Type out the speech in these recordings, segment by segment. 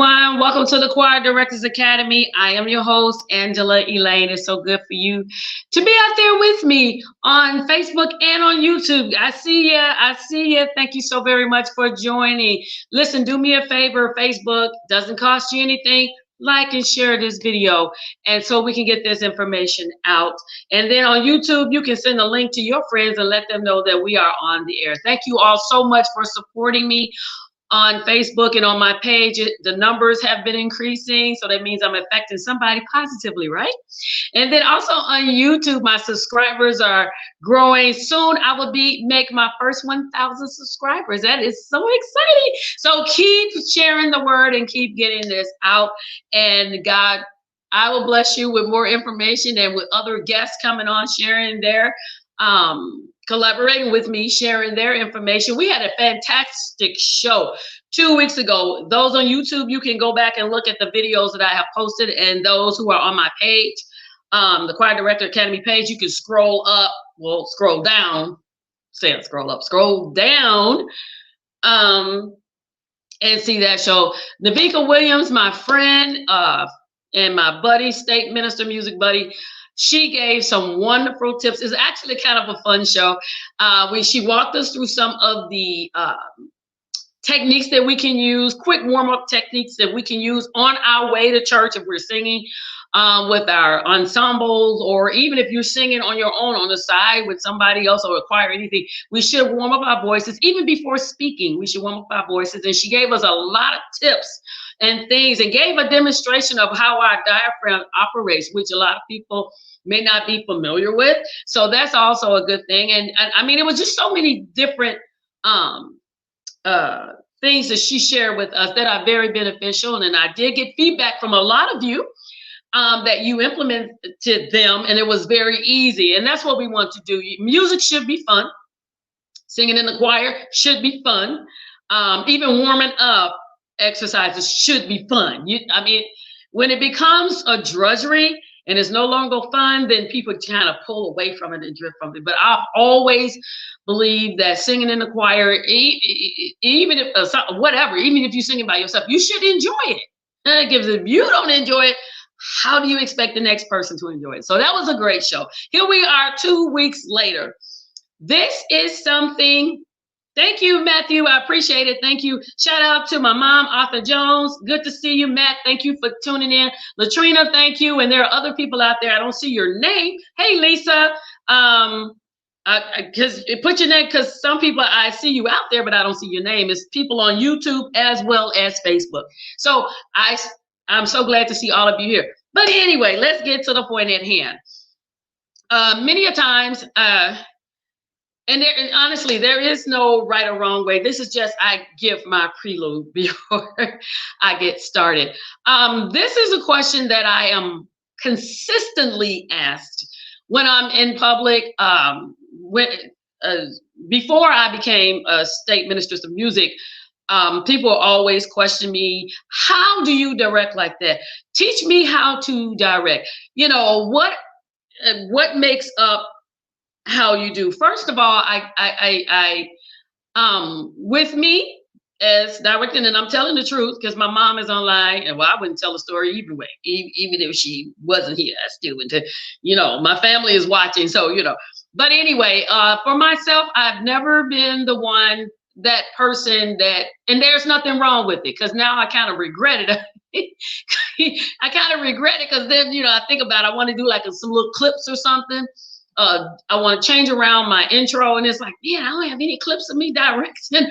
everyone. Welcome to the Choir Directors Academy. I am your host, Angela Elaine. It's so good for you to be out there with me on Facebook and on YouTube. I see you. I see you. Thank you so very much for joining. Listen, do me a favor. Facebook doesn't cost you anything. Like and share this video, and so we can get this information out. And then on YouTube, you can send a link to your friends and let them know that we are on the air. Thank you all so much for supporting me on Facebook and on my page. The numbers have been increasing, so that means I'm affecting somebody positively, right? And then also on YouTube, my subscribers are growing. Soon I will make my first 1,000 subscribers. That is so exciting. So keep sharing the word and keep getting this out. And God, I will bless you with more information and with other guests coming on, sharing their collaborating with me, sharing their information. We had a fantastic show 2 weeks ago. Those on YouTube, you can go back and look at the videos that I have posted, and those who are on my page, the Choir Director Academy page, you can scroll up, well, scroll down, scroll up, scroll down, and see that show. Navika Williams, my friend, and my buddy, state minister, music buddy, she gave some wonderful tips. It's actually kind of a fun show. She walked us through some of the techniques that we can use, quick warm-up techniques that we can use on our way to church if we're singing with our ensembles, or even if you're singing on your own on the side with somebody else or a choir or anything. We should warm up our voices. Even before speaking, we should warm up our voices. And she gave us a lot of tips and things, and gave a demonstration of how our diaphragm operates, which a lot of people may not be familiar with. So that's also a good thing. And I mean, it was just so many different things that she shared with us that are very beneficial. And I did get feedback from a lot of you that you implemented them, and it was very easy. And that's what we want to do. Music should be fun. Singing in the choir should be fun. Even warming up exercises should be fun. I mean, when it becomes a drudgery and it's no longer fun, then people kind of pull away from it and drift from it. But I've always believed that singing in the choir, even if whatever, even if you're singing by yourself, you should enjoy it. If you don't enjoy it, how do you expect the next person to enjoy it? So that was a great show. Here we are 2 weeks later. This is something. Thank you, Matthew. I appreciate it. Thank you. Shout out to my mom, Arthur Jones. Good to see you, Matt. Thank you for tuning in. Latrina, thank you. And there are other people out there. I don't see your name. Hey, Lisa. Because put your name, because some people, I see you out there, but I don't see your name. It's people on YouTube as well as Facebook. So I'm so glad to see all of you here. But anyway, let's get to the point at hand. Many a times, and honestly, there is no right or wrong way. This is just, I give my prelude before I get started. This is a question that I am consistently asked when I'm in public. Before I became a state minister of music, people always question me, how do you direct like that? Teach me how to direct. You know, what makes up how you do. First of all, with me as directing, and I'm telling the truth because my mom is online, and well, I wouldn't tell a story either way, even if she wasn't here. I still would, you know, my family is watching, so you know. But anyway, for myself, I've never been the one, that person that, and there's nothing wrong with it, because now I kind of regret it. I kind of regret it because then, you know, I think about it, I want to do like some little clips or something. I want to change around my intro, and it's like, yeah, I don't have any clips of me directing.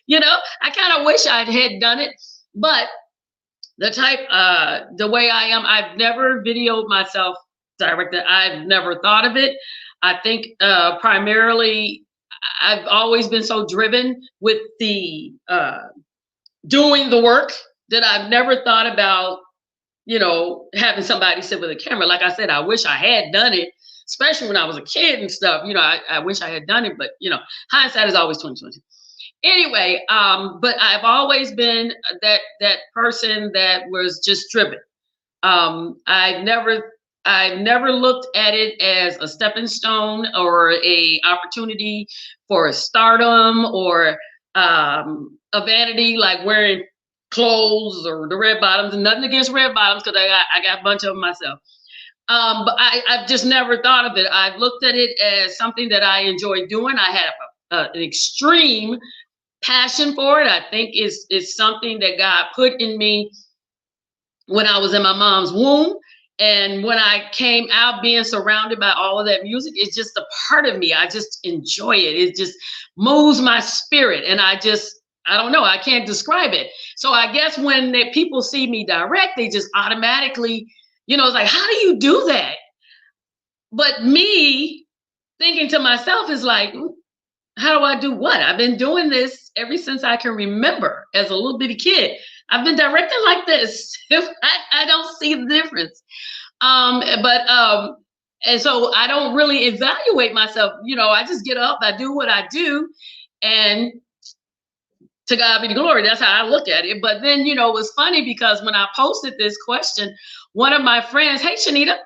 You know, I kind of wish I had done it, but the way I am, I've never videoed myself directed. I've never thought of it. I think primarily I've always been so driven with the doing the work that I've never thought about, you know, having somebody sit with a camera. Like I said, I wish I had done it, especially when I was a kid and stuff. You know, I wish I had done it, but you know, hindsight is always 20/20. Anyway, but I've always been that person that was just driven. I've never looked at it as a stepping stone or a opportunity for a stardom or a vanity, like wearing clothes or the red bottoms, and nothing against red bottoms because I got a bunch of them myself. But I've just never thought of it. I've looked at it as something that I enjoy doing. I had an extreme passion for it. I think it's something that God put in me when I was in my mom's womb. And when I came out being surrounded by all of that music, it's just a part of me. I just enjoy it. It just moves my spirit. And I don't know, I can't describe it. So I guess when people see me direct, they just automatically, it's like, how do you do that? But me thinking to myself is like, how do I do what? I've been doing this ever since I can remember as a little bitty kid. I've been directing like this. I don't see the difference. And so I don't really evaluate myself. I just get up, I do what I do, and to God be the glory. That's how I look at it. But then, it was funny because when I posted this question, one of my friends, hey, Shanita,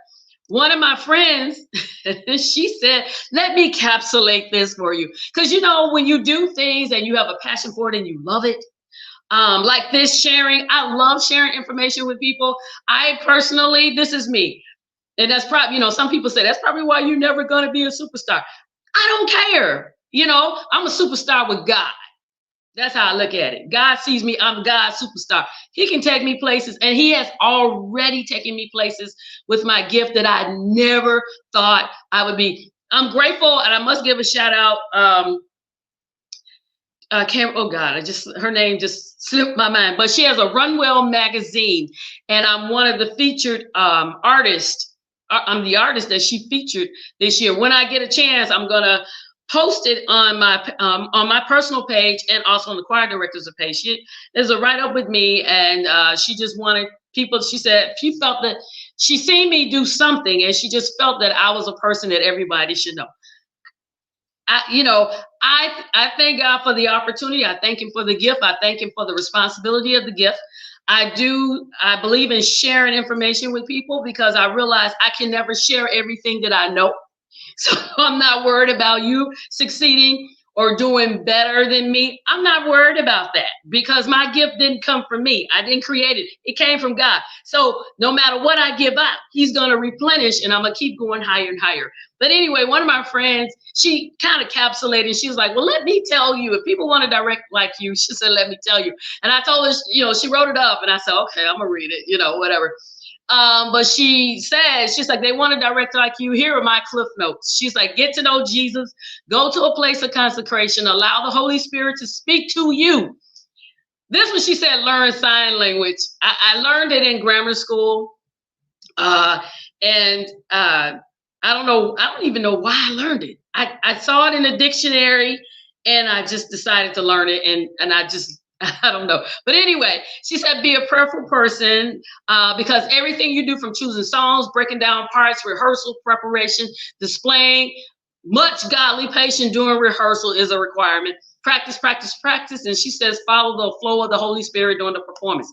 one of my friends, she said, let me capsulate this for you. Because, when you do things and you have a passion for it and you love it, like this sharing, I love sharing information with people. I personally, this is me. And that's probably, some people say that's probably why you're never going to be a superstar. I don't care. I'm a superstar with God. That's how I look at it. God sees me. I'm God's superstar. He can take me places, and he has already taken me places with my gift that I never thought I would be. I'm grateful, and I must give a shout out. Oh God, her name just slipped my mind, but she has a Runwell magazine, and I'm one of the featured artists. I'm the artist that she featured this year. When I get a chance, I'm gonna post it on my personal page and also on the choir director's page. There's a write-up with me, and she just wanted people. She said she felt that she seen me do something, and she just felt that I was a person that everybody should know. I thank God for the opportunity. I thank him for the gift. I thank him for the responsibility of the gift. I believe in sharing information with people because I realize I can never share everything that I know. So I'm not worried about you succeeding or doing better than me. I'm not worried about that because my gift didn't come from me. I didn't create it. It came from God. So no matter what I give out, he's going to replenish, and I'm going to keep going higher and higher. But anyway, one of my friends, she kind of capsulated. She was like, well, let me tell you, if people want to direct like you, she said, let me tell you. And I told her, she wrote it up, and I said, okay, I'm going to read it, whatever. But she's like, they want to direct like you. Here are my cliff notes. She's like, get to know Jesus, go to a place of consecration, allow the Holy Spirit to speak to you. This was, she said, learn sign language. I learned it in grammar school. And I don't even know why I learned it. I saw it in a dictionary, and I just decided to learn it. And I don't know. But anyway, she said, be a prayerful person because everything you do, from choosing songs, breaking down parts, rehearsal, preparation, displaying much godly patience during rehearsal is a requirement. Practice, practice, practice. And she says, follow the flow of the Holy Spirit during the performance.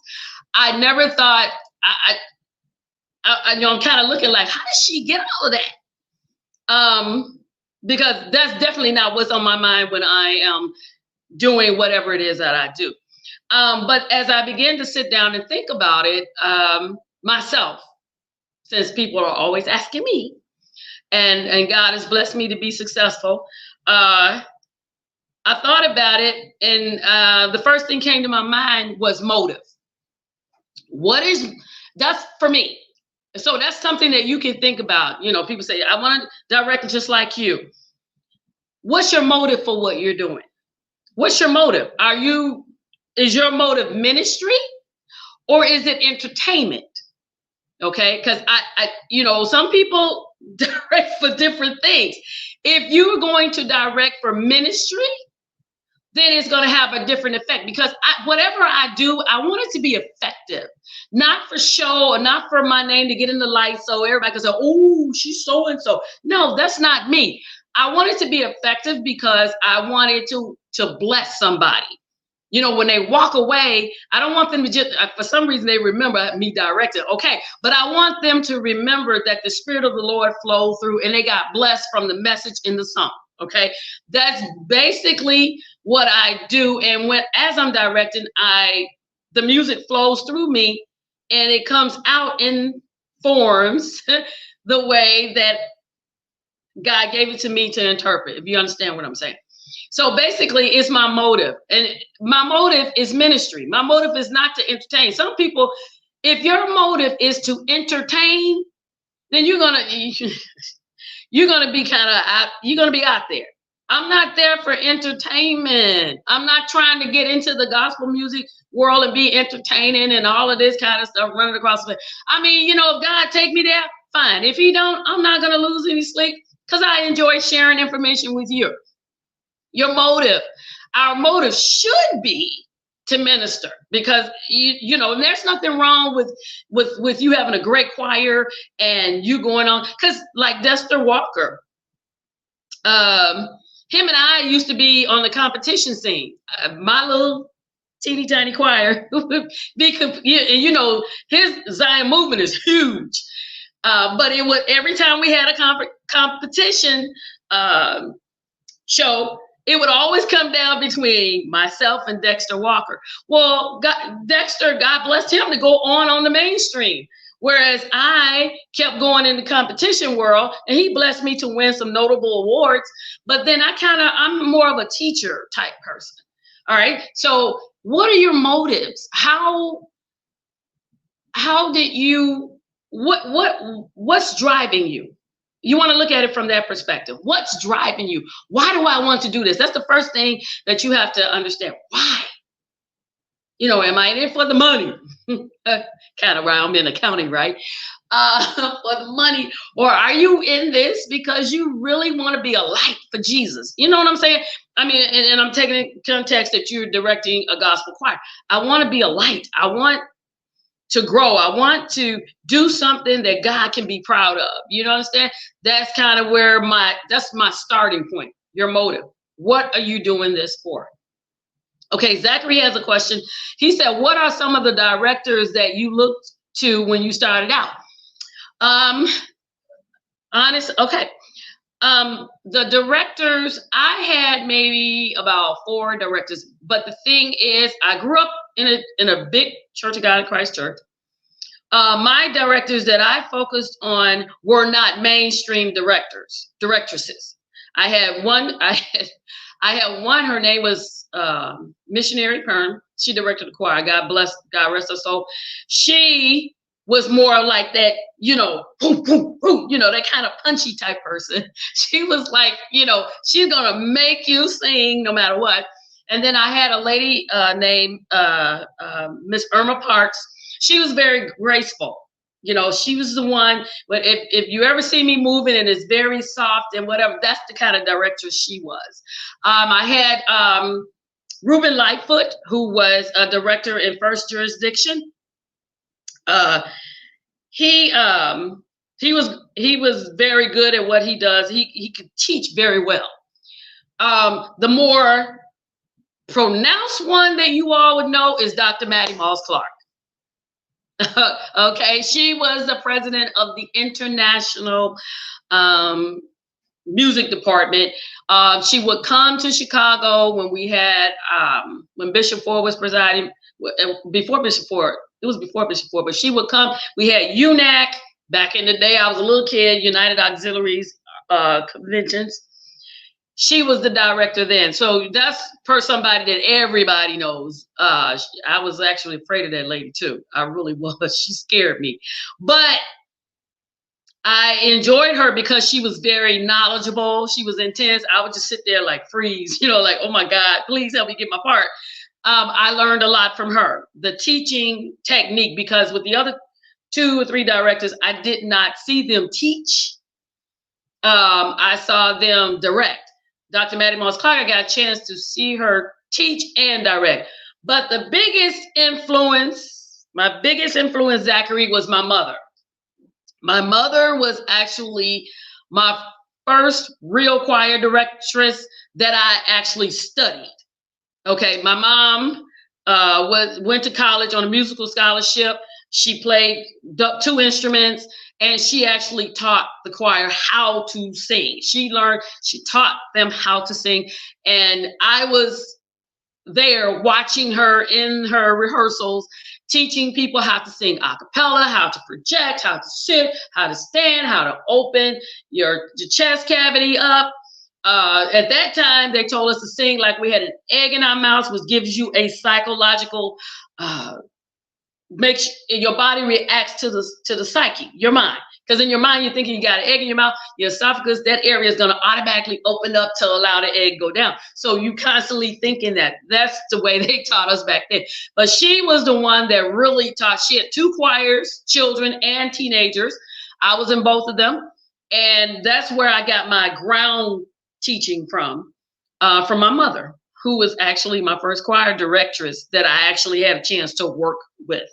I never thought, I'm kind of looking like, how does she get all of that? Because that's definitely not what's on my mind when I am doing whatever it is that I do. But as I began to sit down and think about it myself, since people are always asking me, and God has blessed me to be successful, I thought about it, and the first thing came to my mind was motive. That's for me. So that's something that you can think about. People say, I want to direct just like you. What's your motive for what you're doing? What's your motive? Is your motive ministry, or is it entertainment? Okay, because some people direct for different things. If you're going to direct for ministry, then it's going to have a different effect, because whatever I do, I want it to be effective, not for show or not for my name to get in the light so everybody can say, oh, she's so and so. No, that's not me. I want it to be effective because I want it to bless somebody. When they walk away, I don't want them to just, for some reason, they remember me directed. Okay. But I want them to remember that the Spirit of the Lord flowed through and they got blessed from the message in the song. Okay. That's basically what I do. And as I'm directing, I the music flows through me and it comes out in forms the way that God gave it to me to interpret, if you understand what I'm saying. So basically, it's my motive. And my motive is ministry. My motive is not to entertain. Some people, if your motive is to entertain, then you're gonna you're gonna be kind of out, you're gonna be out there. I'm not there for entertainment. I'm not trying to get into the gospel music world and be entertaining and all of this kind of stuff running across the. I mean, you know, if God take me there, fine. If He don't, I'm not gonna lose any sleep because I enjoy sharing information with you. Your motive, our motive should be to minister, because you know, and there's nothing wrong with you having a great choir and you going on, because like Dexter Walker, him and I used to be on the competition scene. My little teeny tiny choir, and you know, his Zion movement is huge. But it would, every time we had a competition show, it would always come down between myself and Dexter Walker. Well, Dexter, God blessed him to go on the mainstream, whereas I kept going in the competition world, and he blessed me to win some notable awards. But then I'm more of a teacher type person. All right. So what are your motives? How did you, what's driving you? You want to look at it from that perspective. What's driving you? Why do I want to do this? That's the first thing that you have to understand. Why? You know, am I in it for the money? Kind of right. I'm in accounting, right? For the money. Or are you in this because you really want to be a light for Jesus? You know what I'm saying? I mean, and I'm taking in context that you're directing a gospel choir. I want to be a light. I want to grow. I want to do something that God can be proud of. You know, understand? That's kind of where that's my starting point. Your motive. What are you doing this for? Okay, Zachary has a question. He said, what are some of the directors that you looked to when you started out? Okay. The directors, I had maybe about 4 directors, but the thing is, I grew up in a big Church of God in Christ church. My directors that I focused on were not mainstream directresses. I had one, her name was Missionary Pern. She directed the choir. God bless, God rest her soul. She was more like that, you know, boom, boom, boom, you know, that kind of punchy type person. She was like, you know, she's gonna make you sing no matter what. And then I had a lady named Miss Irma Parks. She was very graceful. You know, she was the one, but if you ever see me moving and it's very soft and whatever, that's the kind of director she was. I had Reuben Lightfoot, who was a director in First Jurisdiction. He was very good at what he does. He could teach very well. The more pronounced one that you all would know is Dr. Maddie Moss Clark. Okay, she was the president of the International Music Department. She would come to Chicago when we had when Bishop Ford was presiding. Before Bishop Ford, it was before Bishop Ford, but she would come. We had UNAC back in the day. I was a little kid. United Auxiliaries conventions. She was the director then. So that's somebody that everybody knows. I was actually afraid of that lady too. I really was. She scared me. But I enjoyed her because she was very knowledgeable. She was intense. I would just sit there like freeze, you know, like, oh my God, please help me get my part. I learned a lot from her. The teaching technique, because with the other 2 or 3 directors, I did not see them teach. I saw them direct. Dr. Maddie Moss Clark, I got a chance to see her teach and direct. But the biggest influence, Zachary, was my mother. My mother was actually my first real choir directress that I actually studied. Okay, my mom went to college on a musical scholarship. She played 2 instruments, and she actually taught the choir how to sing. She taught them how to sing. And I was there watching her in her rehearsals, teaching people how to sing a cappella, how to project, how to sit, how to stand, how to open your chest cavity up. At that time, they told us to sing like we had an egg in our mouths, which gives you a psychological, uh, makes your body reacts to the psyche, your mind. Because in your mind, you're thinking you got an egg in your mouth, your esophagus, that area is going to automatically open up to allow the egg go down. So you constantly thinking that. That's the way they taught us back then. But she was the one that really taught. She had two choirs, children and teenagers. I was in both of them. And that's where I got my ground teaching from my mother, who was actually my first choir directress that I actually had a chance to work with.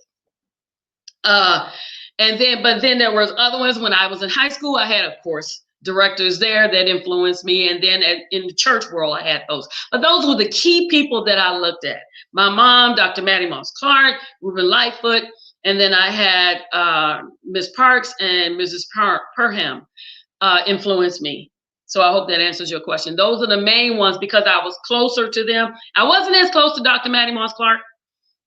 But then there was other ones when I was in high school. I had, of course, directors there that influenced me. And then in the church world, I had those. But those were the key people that I looked at. My mom, Dr. Mattie Moss Clark, Reuben Lightfoot. And then I had Ms. Parks and Mrs. Perham influenced me. So I hope that answers your question. Those are the main ones because I was closer to them. I wasn't as close to Dr. Mattie Moss Clark.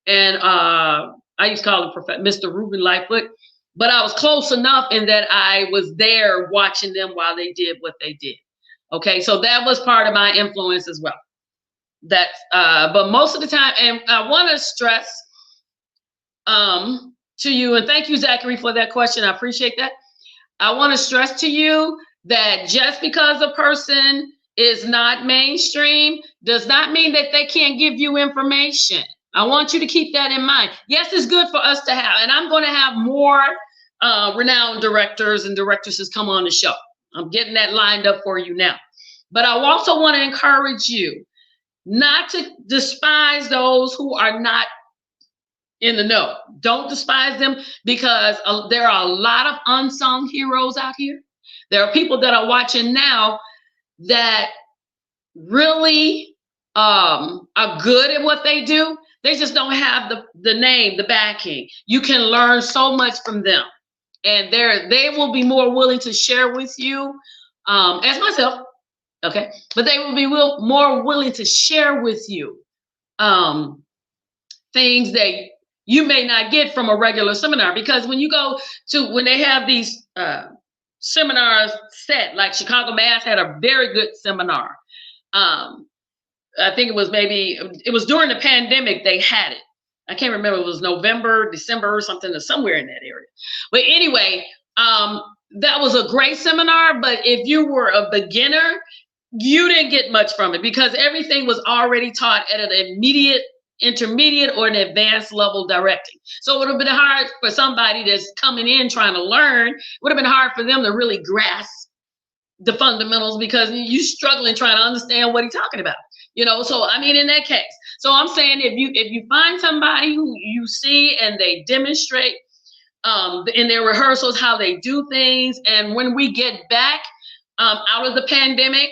And I used to call him Mr. Reuben Lightfoot. But I was close enough in that I was there watching them while they did what they did. Okay, so that was part of my influence as well. But most of the time, and I want to stress to you, and thank you, Zachary, for that question. I appreciate that. I want to stress to you that just because a person is not mainstream does not mean that they can't give you information. I want you to keep that in mind. Yes, it's good for us to have, and I'm going to have more renowned directors and directresses come on the show. I'm getting that lined up for you now. But I also want to encourage you not to despise those who are not in the know. Don't despise them because there are a lot of unsung heroes out here. There are people that are watching now that really are good at what they do. They just don't have the name, the backing. You can learn so much from them. And they will be more willing to share with you, as myself, okay? But they will be more willing to share with you things that you may not get from a regular seminar. Because when they have these seminars set, like Chicago Mass had a very good seminar. I think it was during the pandemic they had it. I can't remember, it was November, December or something, or somewhere in that area. But anyway, that was a great seminar, but if you were a beginner, you didn't get much from it because everything was already taught at an immediate, intermediate, or an advanced level directing. So it would have been hard for somebody that's coming in trying to learn, it would have been hard for them to really grasp the fundamentals because you're struggling trying to understand what he's talking about. So I mean, in that case, so I'm saying if you find somebody who you see and they demonstrate in their rehearsals how they do things, and when we get back out of the pandemic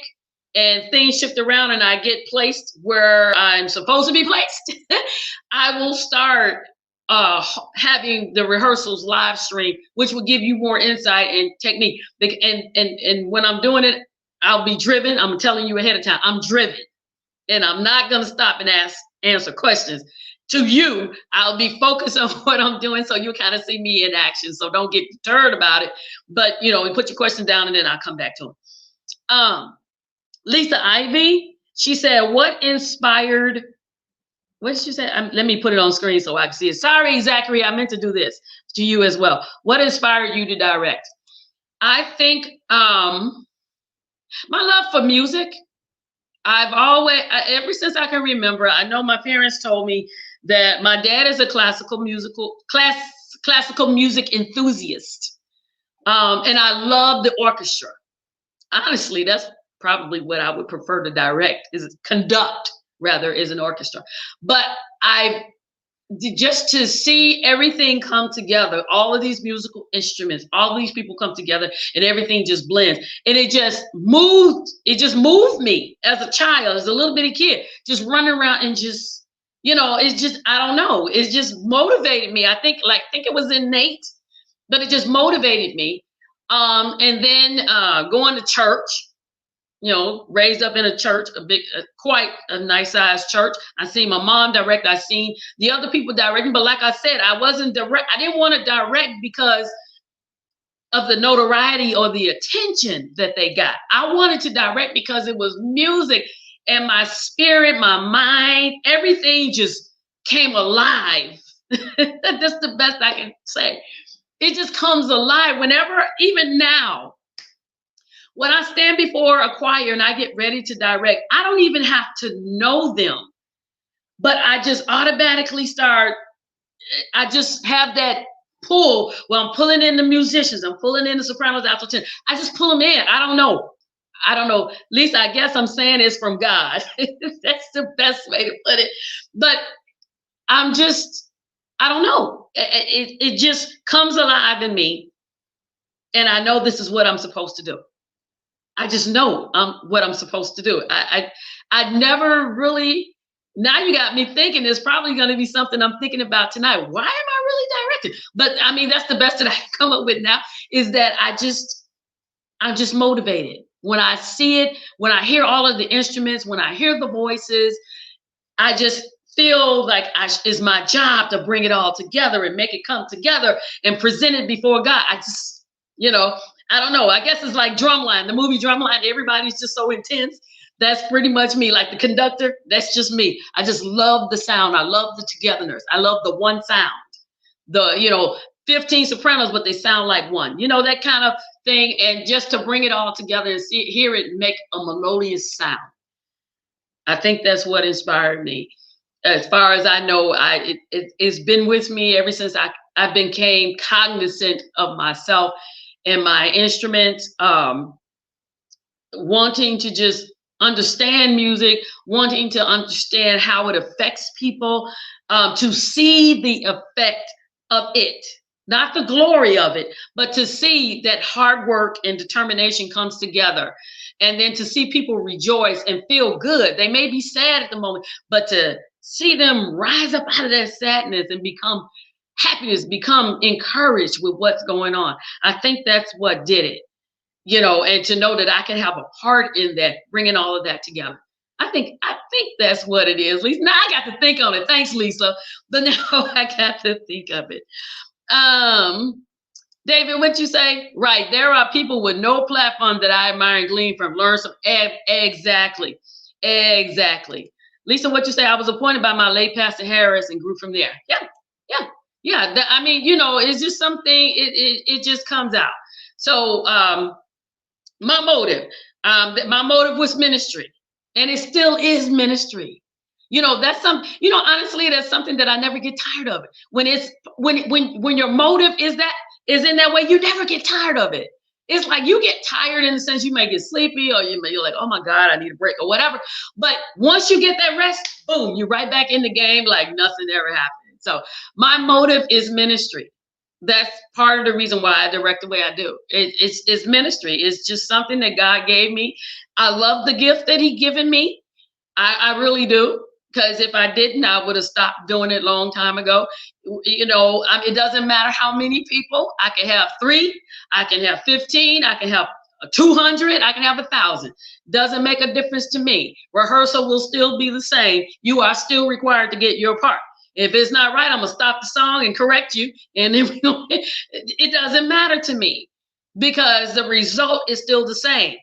and things shift around and I get placed where I'm supposed to be placed, I will start having the rehearsals live stream, which will give you more insight and technique. And when I'm doing it, I'll be driven. I'm telling you ahead of time, I'm driven. And I'm not going to stop and answer questions to you. I'll be focused on what I'm doing so you kind of see me in action. So don't get deterred about it. But, put your question down and then I'll come back to them. Lisa Ivy, she said, what did she say? Let me put it on screen so I can see it. Sorry, Zachary, I meant to do this to you as well. What inspired you to direct? I think my love for music. I've always, ever since I can remember, I know my parents told me that my dad is a classical music enthusiast. And I love the orchestra. Honestly, that's probably what I would prefer to direct, is conduct rather, is an orchestra. But just to see everything come together, all of these musical instruments, all these people come together and everything just blends. And it just moved me as a child, as a little bitty kid, just running around and just, it's just, I don't know. It just motivated me. I think it was innate, but it just motivated me. And then going to church, raised up in a church, quite a nice sized church. I seen my mom direct. I seen the other people directing, but like I said, I wasn't direct. I didn't want to direct because of the notoriety or the attention that they got. I wanted to direct because it was music, and my spirit, my mind, everything just came alive. That's the best I can say. It just comes alive whenever, even now, when I stand before a choir and I get ready to direct, I don't even have to know them, but I just automatically I just have that pull. Well, I'm pulling in the musicians, I'm pulling in the sopranos, alto tenor. I just pull them in. I don't know. At least I guess I'm saying it's from God. That's the best way to put it. But I don't know. It just comes alive in me. And I know this is what I'm supposed to do. I just know what I'm supposed to do. I never really. Now you got me thinking. There's probably going to be something I'm thinking about tonight. Why am I really directing? But I mean, that's the best that I can come up with now. Is that I'm just motivated when I see it, when I hear all of the instruments, when I hear the voices. I just feel like it's my job to bring it all together and make it come together and present it before God. I don't know. I guess it's like Drumline, the movie Drumline. Everybody's just so intense. That's pretty much me. Like the conductor, that's just me. I just love the sound. I love the togetherness. I love the one sound. 15 sopranos, but they sound like one. That kind of thing. And just to bring it all together and hear it make a melodious sound. I think that's what inspired me. As far as I know, it's been with me ever since I became cognizant of myself and my instrument, wanting to just understand music, wanting to understand how it affects people, to see the effect of it, not the glory of it, but to see that hard work and determination comes together. And then to see people rejoice and feel good. They may be sad at the moment, but to see them rise up out of that sadness and become happiness, become encouraged with what's going on. I think that's what did it, and to know that I can have a part in that, bringing all of that together. I think that's what it is. Lisa, now I got to think on it. Thanks, Lisa. But now I got to think of it. David, what you say? Right. There are people with no platform that I admire and glean from. Learn some. Exactly. Lisa, what you say? I was appointed by my late Pastor Harris and grew from there. Yeah. I mean, it's just something. It just comes out. So my motive was ministry, and it still is ministry. That's honestly, that's something that I never get tired of. When your motive is in that way, you never get tired of it. It's like you get tired in the sense you may get sleepy, or you're like, oh my God, I need a break or whatever. But once you get that rest, boom, you're right back in the game like nothing ever happened. So my motive is ministry. That's part of the reason why I direct the way I do. It's ministry. It's just something that God gave me. I love the gift that He given me. I really do. Because if I didn't, I would have stopped doing it a long time ago. It doesn't matter how many people. I can have 3, I can have 15, I can have 200, I can have 1,000. Doesn't make a difference to me. Rehearsal will still be the same. You are still required to get your part. If it's not right, I'm going to stop the song and correct you. And then it doesn't matter to me because the result is still the same.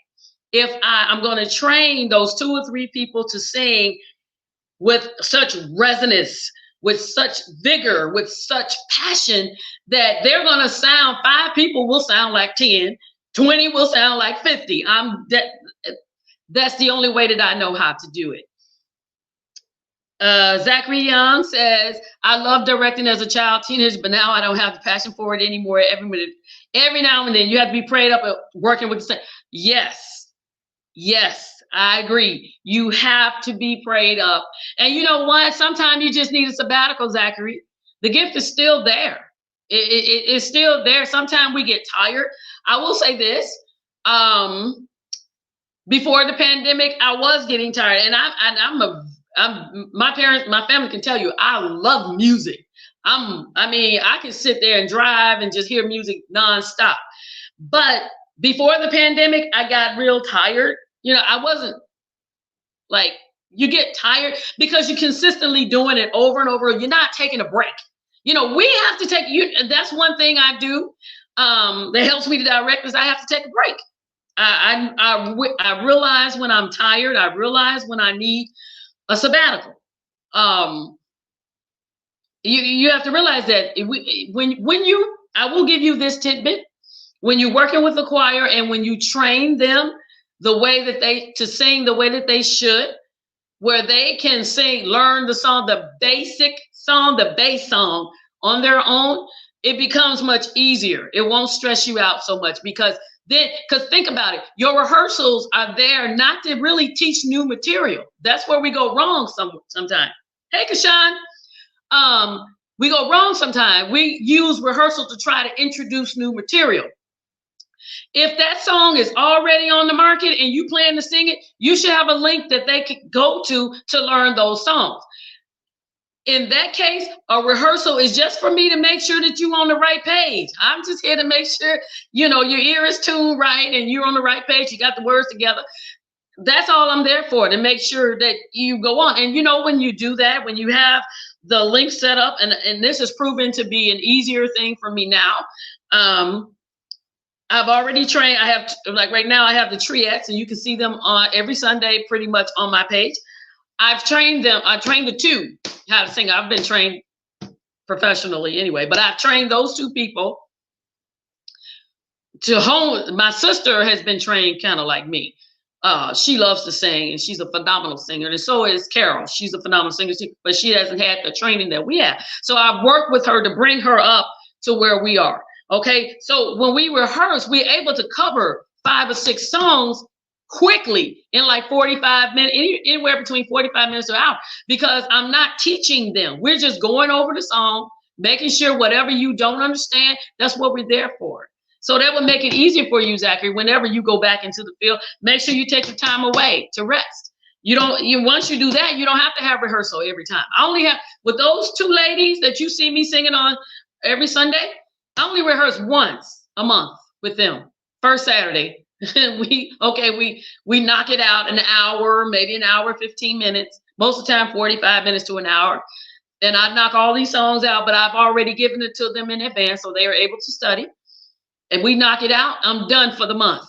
If I'm going to train those 2 or 3 people to sing with such resonance, with such vigor, with such passion, that they're going to sound, 5 people will sound like 10, 20 will sound like 50. That's the only way that I know how to do it. Zachary Young says, I love directing as a child, teenager, but now I don't have the passion for it anymore. Every now and then you have to be prayed up at working with the same. Yes, I agree. You have to be prayed up. And you know what? Sometimes you just need a sabbatical, Zachary. The gift is still there. It's still there. Sometimes we get tired. I will say this. Before the pandemic, I was getting tired. And my family can tell you, I love music. I can sit there and drive and just hear music nonstop. But before the pandemic, I got real tired. I wasn't like, you get tired because you're consistently doing it over and over. You're not taking a break. We have to take you. That's one thing I do that helps me to direct is I have to take a break. I realize when I'm tired. I realize when I need a sabbatical. Um, you have to realize that I will give you this tidbit. When you're working with the choir and when you train them the way that to sing the way that they should, where they can learn the song, the basic song, the bass song on their own, it becomes much easier. It won't stress you out so much because think about it, your rehearsals are there not to really teach new material. That's where we go wrong sometimes. Hey, Kashan. We go wrong sometimes. We use rehearsal to try to introduce new material. If that song is already on the market and you plan to sing it, you should have a link that they can go to learn those songs. In that case, a rehearsal is just for me to make sure that you're on the right page. I'm just here to make sure, your ear is tuned right and you're on the right page. You got the words together. That's all I'm there for, to make sure that you go on. And when you do that, when you have the link set up, and this has proven to be an easier thing for me now. I've already trained. I have, like right now, I have the triettes, and you can see them on every Sunday pretty much on my page. I've trained them. I trained the two how to sing. I've been trained professionally anyway, but I've trained those two people to hone. My sister has been trained kind of like me. She loves to sing, and she's a phenomenal singer, and so is Carol. She's a phenomenal singer, but she hasn't had the training that we have. So I've worked with her to bring her up to where we are. Okay, so when we rehearse, we're able to cover 5 or 6 songs quickly in like 45 minutes, anywhere between 45 minutes to an hour, because I'm not teaching them. We're just going over the song, making sure whatever you don't understand, that's what we're there for. So that would make it easier for you, Zachary, whenever you go back into the field. Make sure you take the time away to rest. Once you do that, you don't have to have rehearsal every time. I only have, with those 2 ladies that you see me singing on every Sunday, I only rehearse once a month with them. First Saturday. we knock it out an hour, maybe an hour, 15 minutes. Most of the time, 45 minutes to an hour. And I knock all these songs out, but I've already given it to them in advance, so they are able to study. And we knock it out, I'm done for the month.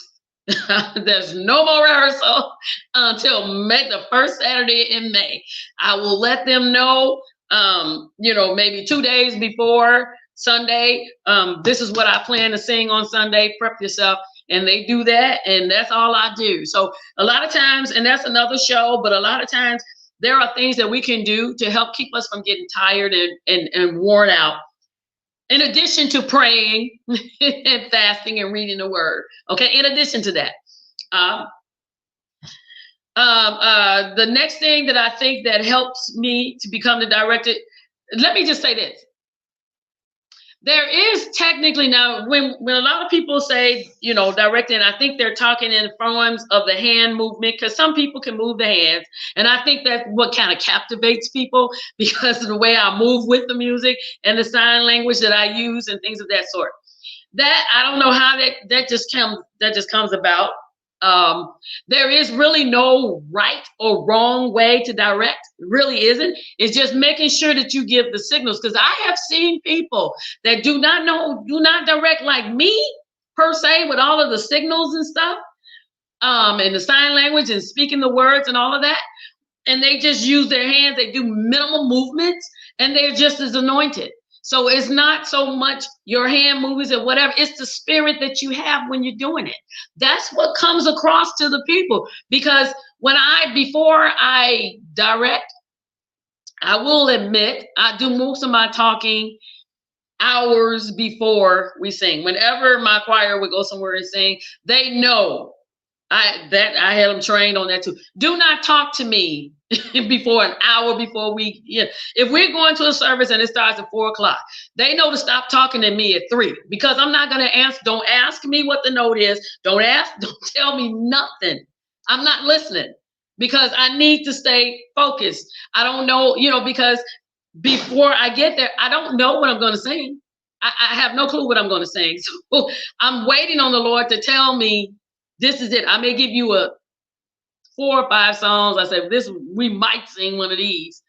There's no more rehearsal until the first Saturday in May. I will let them know, maybe 2 days before Sunday, this is what I plan to sing on Sunday, prep yourself. And they do that, and that's all I do. So a lot of times, and that's another show, but a lot of times there are things that we can do to help keep us from getting tired and worn out. In addition to praying and fasting and reading the word. Okay, in addition to that. The next thing that I think that helps me to become the director, let me just say this. There is technically now, when a lot of people say, directing, I think they're talking in forms of the hand movement, because some people can move the hands. And I think that's what kind of captivates people, because of the way I move with the music and the sign language that I use and things of that sort. That, I don't know how that just comes about. There is really no right or wrong way to direct. It really isn't. It's just making sure that you give the signals, because I have seen people that do not direct like me per se, with all of the signals and stuff, and the sign language and speaking the words and all of that, and they just use their hands. They do minimal movements, and they're just as anointed. So it's not so much your hand moves or whatever. It's the spirit that you have when you're doing it. That's what comes across to the people. Because before I direct, I will admit, I do most of my talking hours before we sing. Whenever my choir would go somewhere and sing, they know I had them trained on that too. Do not talk to me before an hour before if we're going to a service and it starts at 4 o'clock, they know to stop talking to me at 3, because I'm not going to answer. Don't ask me what the note is. Don't tell me nothing. I'm not listening, because I need to stay focused. I don't know, because before I get there, I don't know what I'm going to sing. I have no clue what I'm going to sing. So I'm waiting on the Lord to tell me, this is it. I may give you 4 or 5 songs. I said, this, we might sing one of these.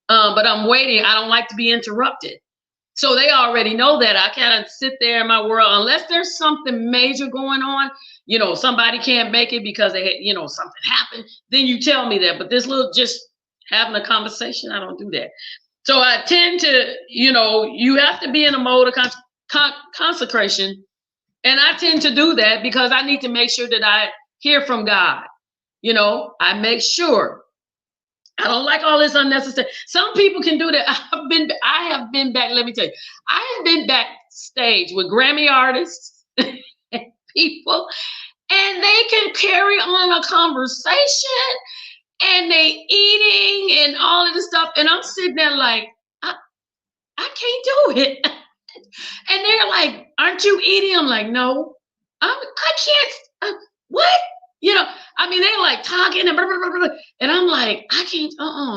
But I'm waiting. I don't like to be interrupted. So they already know that. I kind of sit there in my world, unless there's something major going on, you know, somebody can't make it because they, you know, something happened, then you tell me that. But this little, just having a conversation, I don't do that. So I tend to, you know, you have to be in a mode of consecration. And I tend to do that because I need to make sure that I hear from God. You know, I make sure. I don't like all this unnecessary. Some people can do that. I have been back, let me tell you, I have been backstage with Grammy artists and people, and they can carry on a conversation and they eating and all of this stuff. And I'm sitting there like, I can't do it. And they're like, aren't you eating? I'm like, no, I can't. What? You know, I mean, they're like talking and blah, blah, blah, blah. And I'm like, I can't,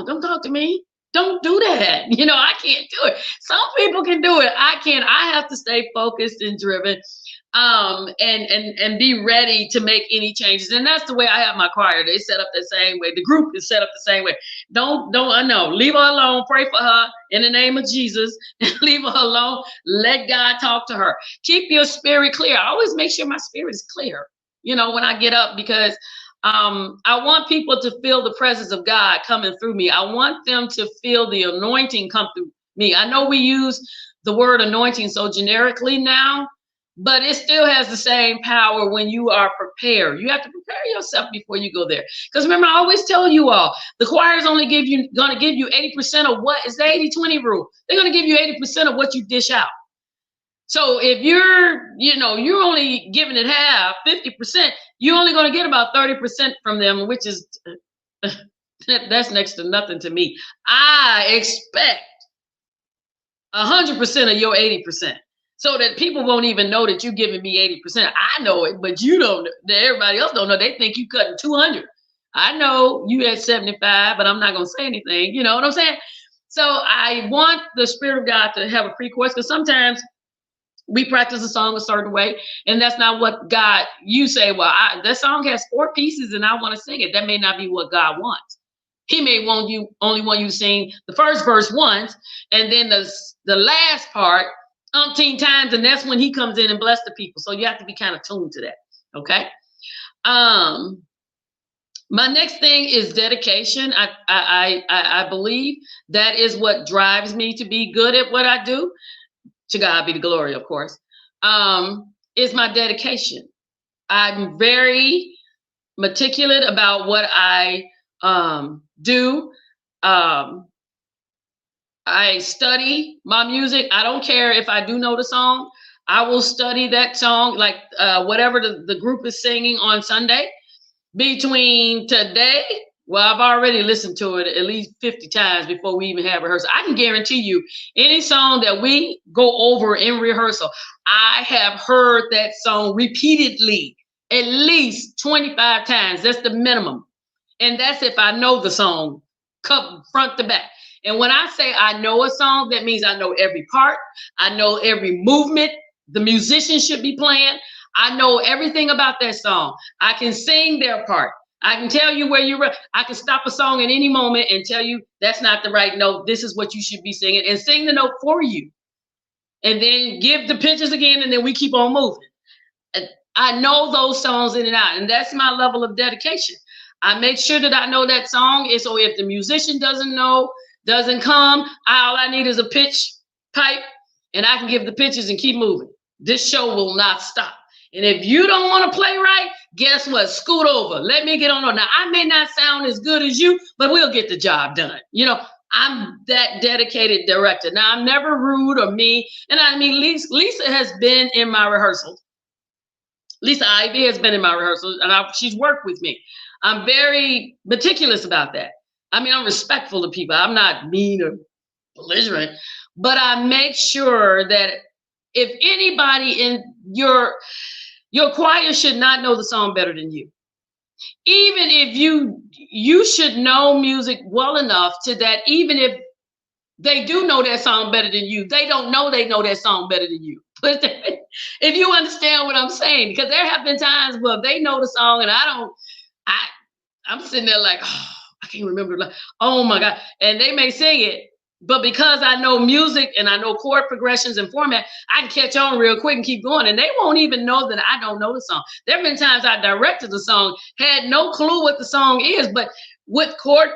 don't talk to me. Don't do that. You know, I can't do it. Some people can do it. I can't. I have to stay focused and driven, and be ready to make any changes. And that's the way I have my choir. They set up the same way. The group is set up the same way. I know. Leave her alone. Pray for her in the name of Jesus and leave her alone. Let God talk to her. Keep your spirit clear. I always make sure my spirit is clear, you know, when I get up, because I want people to feel the presence of God coming through me. I want them to feel the anointing come through me. I know we use the word anointing so generically now, but it still has the same power when you are prepared. You have to prepare yourself before you go there. Because remember, I always tell you all, the choir is only going to give you 80% of what is the 80-20 rule. They're going to give you 80% of what you dish out. So if you're, you know, you're only giving it half, 50%, you're only going to get about 30% from them, which is, that's next to nothing to me. I expect 100% of your 80%, so that people won't even know that you're giving me 80%. I know it, but you don't. Everybody else don't know. They think you cutting 200. I know you at 75, but I'm not going to say anything. You know what I'm saying? So I want the Spirit of God to have a free course, because sometimes we practice a song a certain way, and that's not what God, you say, well, that song has 4 pieces and I want to sing it. That may not be what God wants. He may only want you to sing the first verse once, and then the last part umpteen times, and that's when he comes in and bless the people. So you have to be kind of tuned to that. Okay. My next thing is dedication. I believe that is what drives me to be good at what I do. To God be the glory, of course, is my dedication. I'm very meticulous about what I do. I study my music. I don't care if I do know the song. I will study that song, like whatever the group is singing on Sunday. Between today, well, I've already listened to it at least 50 times before we even have rehearsal. I can guarantee you, any song that we go over in rehearsal, I have heard that song repeatedly, at least 25 times. That's the minimum. And that's if I know the song front to back. And when I say I know a song, that means I know every part. I know every movement the musician should be playing. I know everything about that song. I can sing their part. I can tell you where you're at. I can stop a song at any moment and tell you that's not the right note. This is what you should be singing, and sing the note for you. And then give the pitches again, and then we keep on moving. And I know those songs in and out, and that's my level of dedication. I make sure that I know that song. And so if the musician doesn't come, all I need is a pitch pipe, and I can give the pitches and keep moving. This show will not stop. And if you don't want to play right, guess what? Scoot over. Let me get on. Now, I may not sound as good as you, but we'll get the job done. You know, I'm that dedicated director. Now, I'm never rude or mean. And I mean, Lisa has been in my rehearsals. Lisa Ivy has been in my rehearsals, and she's worked with me. I'm very meticulous about that. I mean, I'm respectful to people. I'm not mean or belligerent, but I make sure that if anybody in your choir should not know the song better than you. Even if you should know music well enough to that even if they do know that song better than you, they don't know they know that song better than you. But if you understand what I'm saying, because there have been times where they know the song and I I'm sitting there like, oh, I can't remember. Like, oh my God. And they may sing it, but because I know music and I know chord progressions and format, I can catch on real quick and keep going. And they won't even know that I don't know the song. There have been times I directed the song, had no clue what the song is, but with chord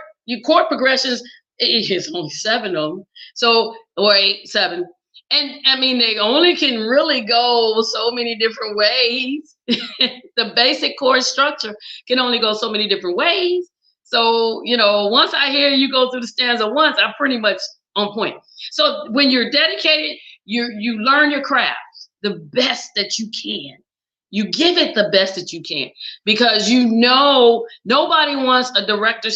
progressions, it's only 7 of them. So, or 8, 7. And I mean, they only can really go so many different ways. The basic chord structure can only go so many different ways. So, once I hear you go through the stanza once, I'm pretty much on point. So when you're dedicated, you learn your craft the best that you can. You give it the best that you can, because nobody wants a director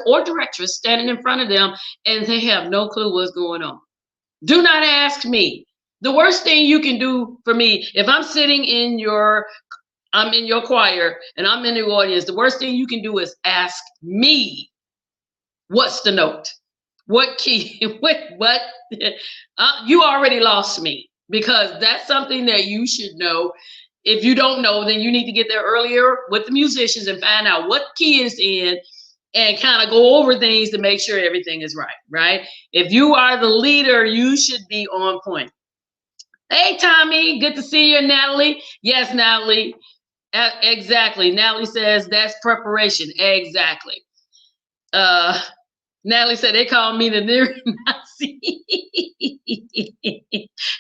or directress standing in front of them and they have no clue what's going on. Do not ask me. The worst thing you can do for me, if I'm sitting I'm in your choir and I'm in the audience, the worst thing you can do is ask me, what's the note? What key? What? You already lost me, because that's something that you should know. If you don't know, then you need to get there earlier with the musicians and find out what key is in, and kind of go over things to make sure everything is right? If you are the leader, you should be on point. Hey, Tommy, good to see you. Natalie. Yes, Natalie. Exactly. Natalie says that's preparation. Exactly. Natalie said they call me the near Nazi.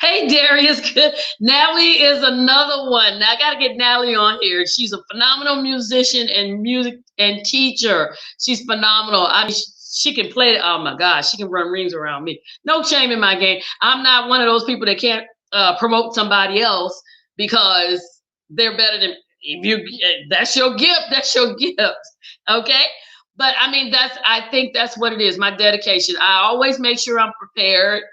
Hey, Darius. Good. Natalie is another one. Now, I got to get Natalie on here. She's a phenomenal musician and music and teacher. She's phenomenal. I mean, she can play. Oh my gosh, she can run rings around me. No shame in my game. I'm not one of those people that can't promote somebody else because they're better than you. That's your gift. That's your gift. Okay. But I mean, I think that's what it is. My dedication. I always make sure I'm prepared.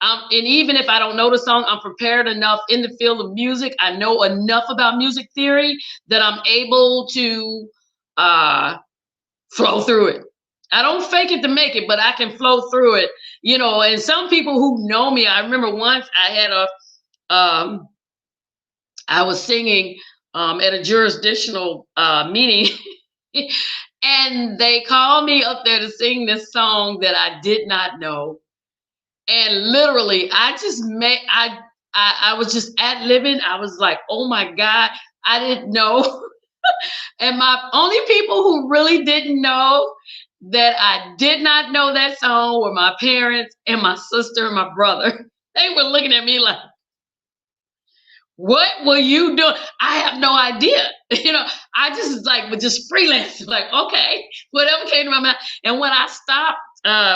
And even if I don't know the song, I'm prepared enough in the field of music. I know enough about music theory that I'm able to flow through it. I don't fake it to make it, but I can flow through it. And some people who know me, I remember once I had I was singing at a jurisdictional meeting. And they called me up there to sing this song that I did not know. And literally, I was just ad-libbing. I was like, oh my God, I didn't know. And my only people who really didn't know that I did not know that song were my parents and my sister and my brother. They were looking at me like, what were you doing? I have no idea. I just would just freelance, like, okay, whatever came to my mind. And when I stopped,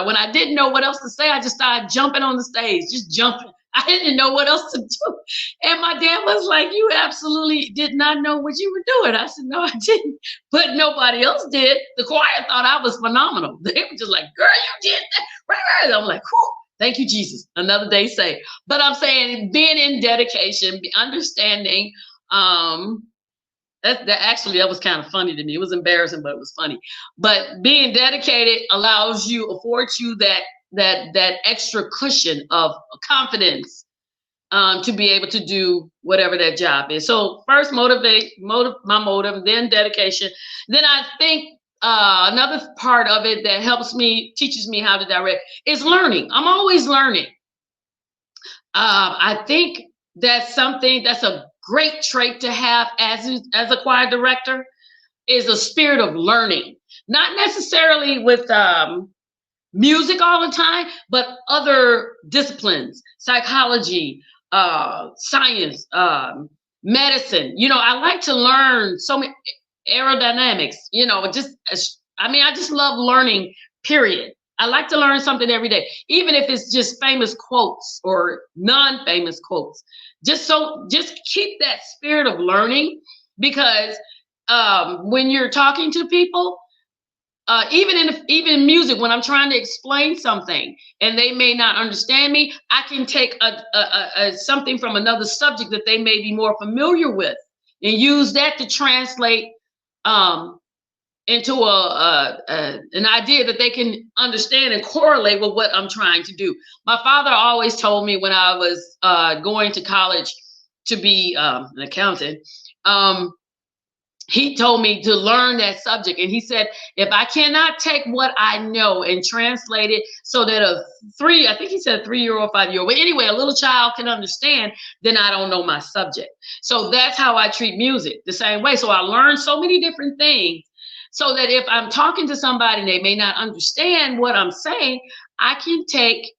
when I didn't know what else to say, I just started jumping on the stage, just jumping. I didn't know what else to do. And my dad was like, you absolutely did not know what you were doing. I said, no, I didn't. But nobody else did. The choir thought I was phenomenal. They were just like, girl, you did that. Right. I'm like, whew. Thank you, Jesus. Another day saved. But I'm saying being in dedication, understanding, that was kind of funny to me. It was embarrassing, but it was funny. But being dedicated affords you that extra cushion of confidence to be able to do whatever that job is. So first my motive, then dedication. Then I think another part of it that teaches me how to direct is learning. I'm always learning. I think that's a great trait to have as a choir director, is a spirit of learning, not necessarily with music all the time, but other disciplines, psychology, science, medicine. I like to learn so many aerodynamics, I just love learning, period. I like to learn something every day, even if it's just famous quotes or non-famous quotes. Just keep that spirit of learning, because when you're talking to people, even in music, when I'm trying to explain something and they may not understand me, I can take something from another subject that they may be more familiar with and use that to translate into an idea that they can understand and correlate with what I'm trying to do. My father always told me when I was going to college to be an accountant, he told me to learn that subject. And he said, if I cannot take what I know and translate it so that I think he said 3-year old, 5-year old, but anyway, a little child can understand, then I don't know my subject. So that's how I treat music, the same way. So I learned so many different things so that if I'm talking to somebody and they may not understand what I'm saying, I can take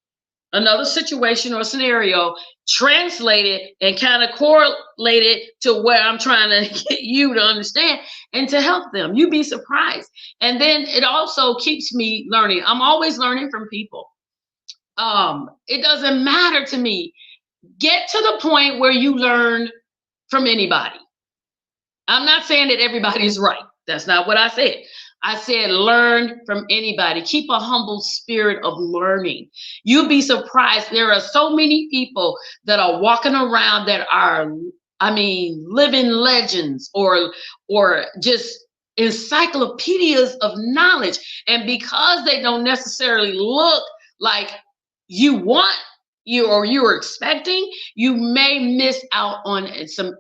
another situation or scenario, translate it, and kind of correlate it to where I'm trying to get you to understand and to help them. You'd be surprised. And then it also keeps me learning. I'm always learning from people. It doesn't matter to me. Get to the point where you learn from anybody. I'm not saying that everybody is right. That's not what I said. I said learn from anybody. Keep a humble spirit of learning. You'll be surprised. There are so many people that are walking around that are, living legends or just encyclopedias of knowledge. And because they don't necessarily look like you want you or you're expecting, you may miss out on some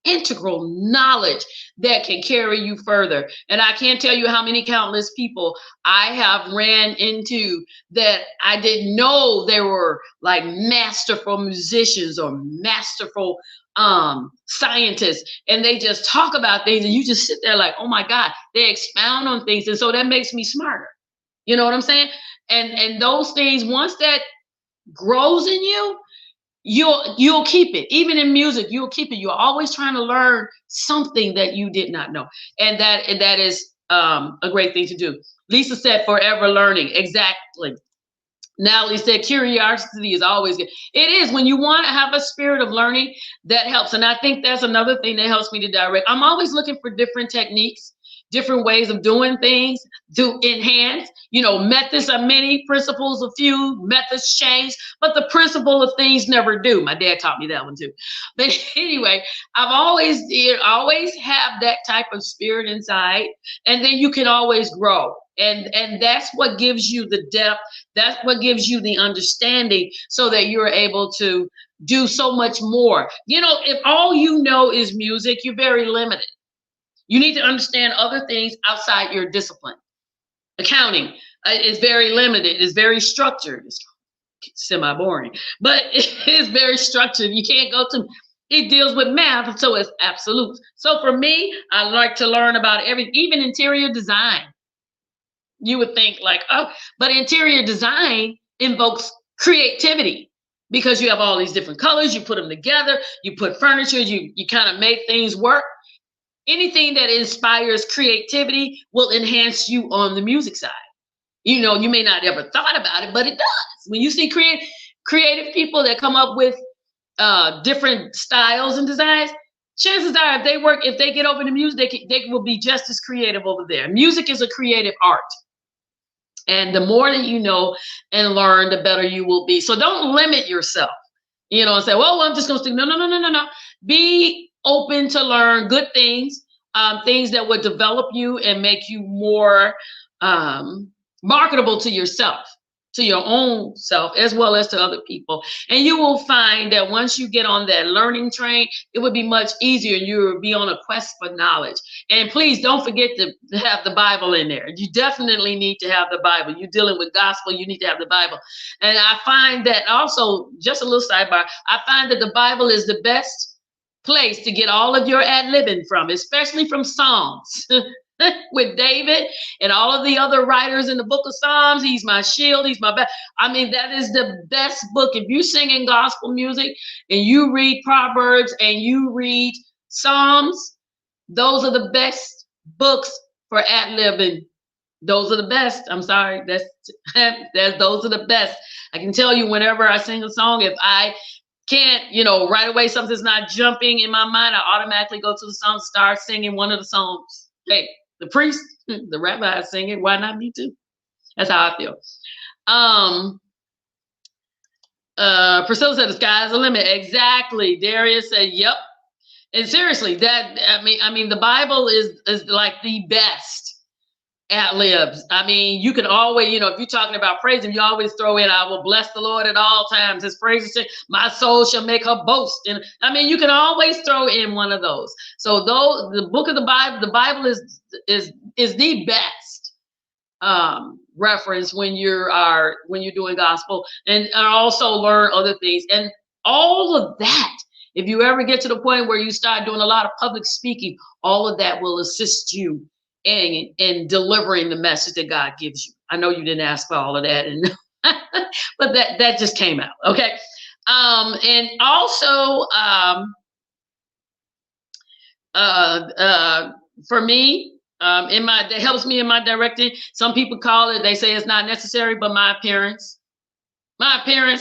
integral knowledge that can carry you further. And I can't tell you how many countless people I have ran into that I didn't know they were like masterful musicians or masterful scientists, and they just talk about things and you just sit there like, oh my God, they expound on things. And so that makes me smarter. You know what I'm saying? And those things, once that grows in you, you'll keep it. Even in music, you'll keep it. You're always trying to learn something that you did not know, and that is a great thing to do. Lisa said forever learning. Exactly. Natalie said curiosity is always good. It is. When you want to have a spirit of learning, that helps. And I think that's another thing that helps me to direct. I'm always looking for different techniques, different ways of doing things to enhance. Methods are many, principles a few, methods change, but the principle of things never do. My dad taught me that one too. But anyway, I've always have that type of spirit inside, and then you can always grow. And that's what gives you the depth. That's what gives you the understanding so that you're able to do so much more. If all you know is music, you're very limited. You need to understand other things outside your discipline. Accounting is very limited. It's very structured. It's semi-boring, but it's very structured. You can't go to, it deals with math, so it's absolute. So for me, I like to learn about even interior design. You would think like, oh, but interior design invokes creativity because you have all these different colors, you put them together, you put furniture, you kind of make things work. Anything that inspires creativity will enhance you on the music side. You may not ever thought about it, but it does. When you see creative people that come up with different styles and designs, chances are if they get over to music, they will be just as creative over there. Music is a creative art. And the more that you know and learn, the better you will be. So don't limit yourself, and say, well, I'm just going to stick. No. Be open to learn good things, things that would develop you and make you more marketable to yourself, to your own self, as well as to other people. And you will find that once you get on that learning train, it would be much easier. You will be on a quest for knowledge. And please don't forget to have the Bible in there. You definitely need to have the Bible. You're dealing with gospel, you need to have the Bible. And I find that also, just a little sidebar, I find that the Bible is the best place to get all of your ad-libbing from, especially from Psalms. With David and all of the other writers in the book of Psalms, he's my shield, he's my back. That is the best book. If you sing in gospel music and you read Proverbs and you read Psalms, those are the best books for ad-libbing. Those are the best. I'm sorry, those are the best. I can tell you, whenever I sing a song, if I can't, right away something's not jumping in my mind, I automatically go to the song, start singing one of the songs. Hey, the priest, the rabbi is singing, why not me too? That's how I feel. Priscilla said the sky's the limit. Exactly. Darius said, yep. And seriously, the Bible is like the best. ad libs. I mean, you can always, if you're talking about praising, you always throw in, I will bless the Lord at all times. His praises, my soul shall make her boast. And I mean, you can always throw in one of those. So though the book of the Bible is the best reference when you're doing gospel, and also learn other things. And all of that, if you ever get to the point where you start doing a lot of public speaking, all of that will assist you in delivering the message that God gives you. I know you didn't ask for all of that, and but that just came out. Okay. And also for me, that helps me in my directing. Some people call it, they say it's not necessary, but my appearance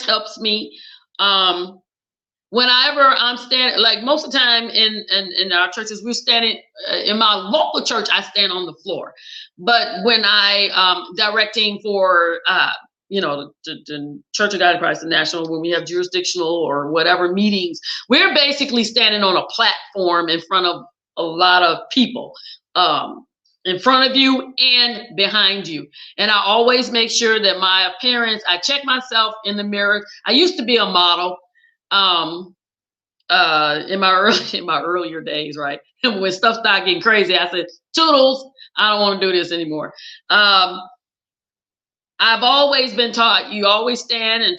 helps me. Whenever I'm standing, like most of the time in our churches, we're standing, in my local church, I stand on the floor. But when I directing for, the Church of God in Christ, the national, when we have jurisdictional or whatever meetings, we're basically standing on a platform in front of a lot of people, in front of you and behind you. And I always make sure that my appearance, I check myself in the mirror. I used to be a model. In my earlier days, right? When stuff started getting crazy, I said, toodles, I don't want to do this anymore. I've always been taught, you always stand and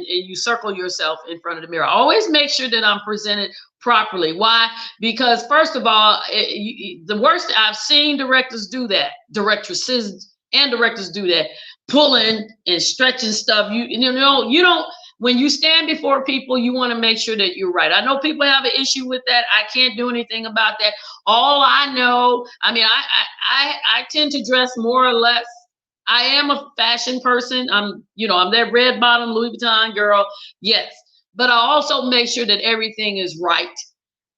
you circle yourself in front of the mirror. Always make sure that I'm presented properly. Why? Because first of all, the worst, I've seen directors do that, directresses and directors do that, pulling and stretching stuff. You don't, when you stand before people, you want to make sure that you're right. I know people have an issue with that. I can't do anything about that. All I know, I mean, I tend to dress more or less. I am a fashion person. I'm that red bottom Louis Vuitton girl. Yes. But I also make sure that everything is right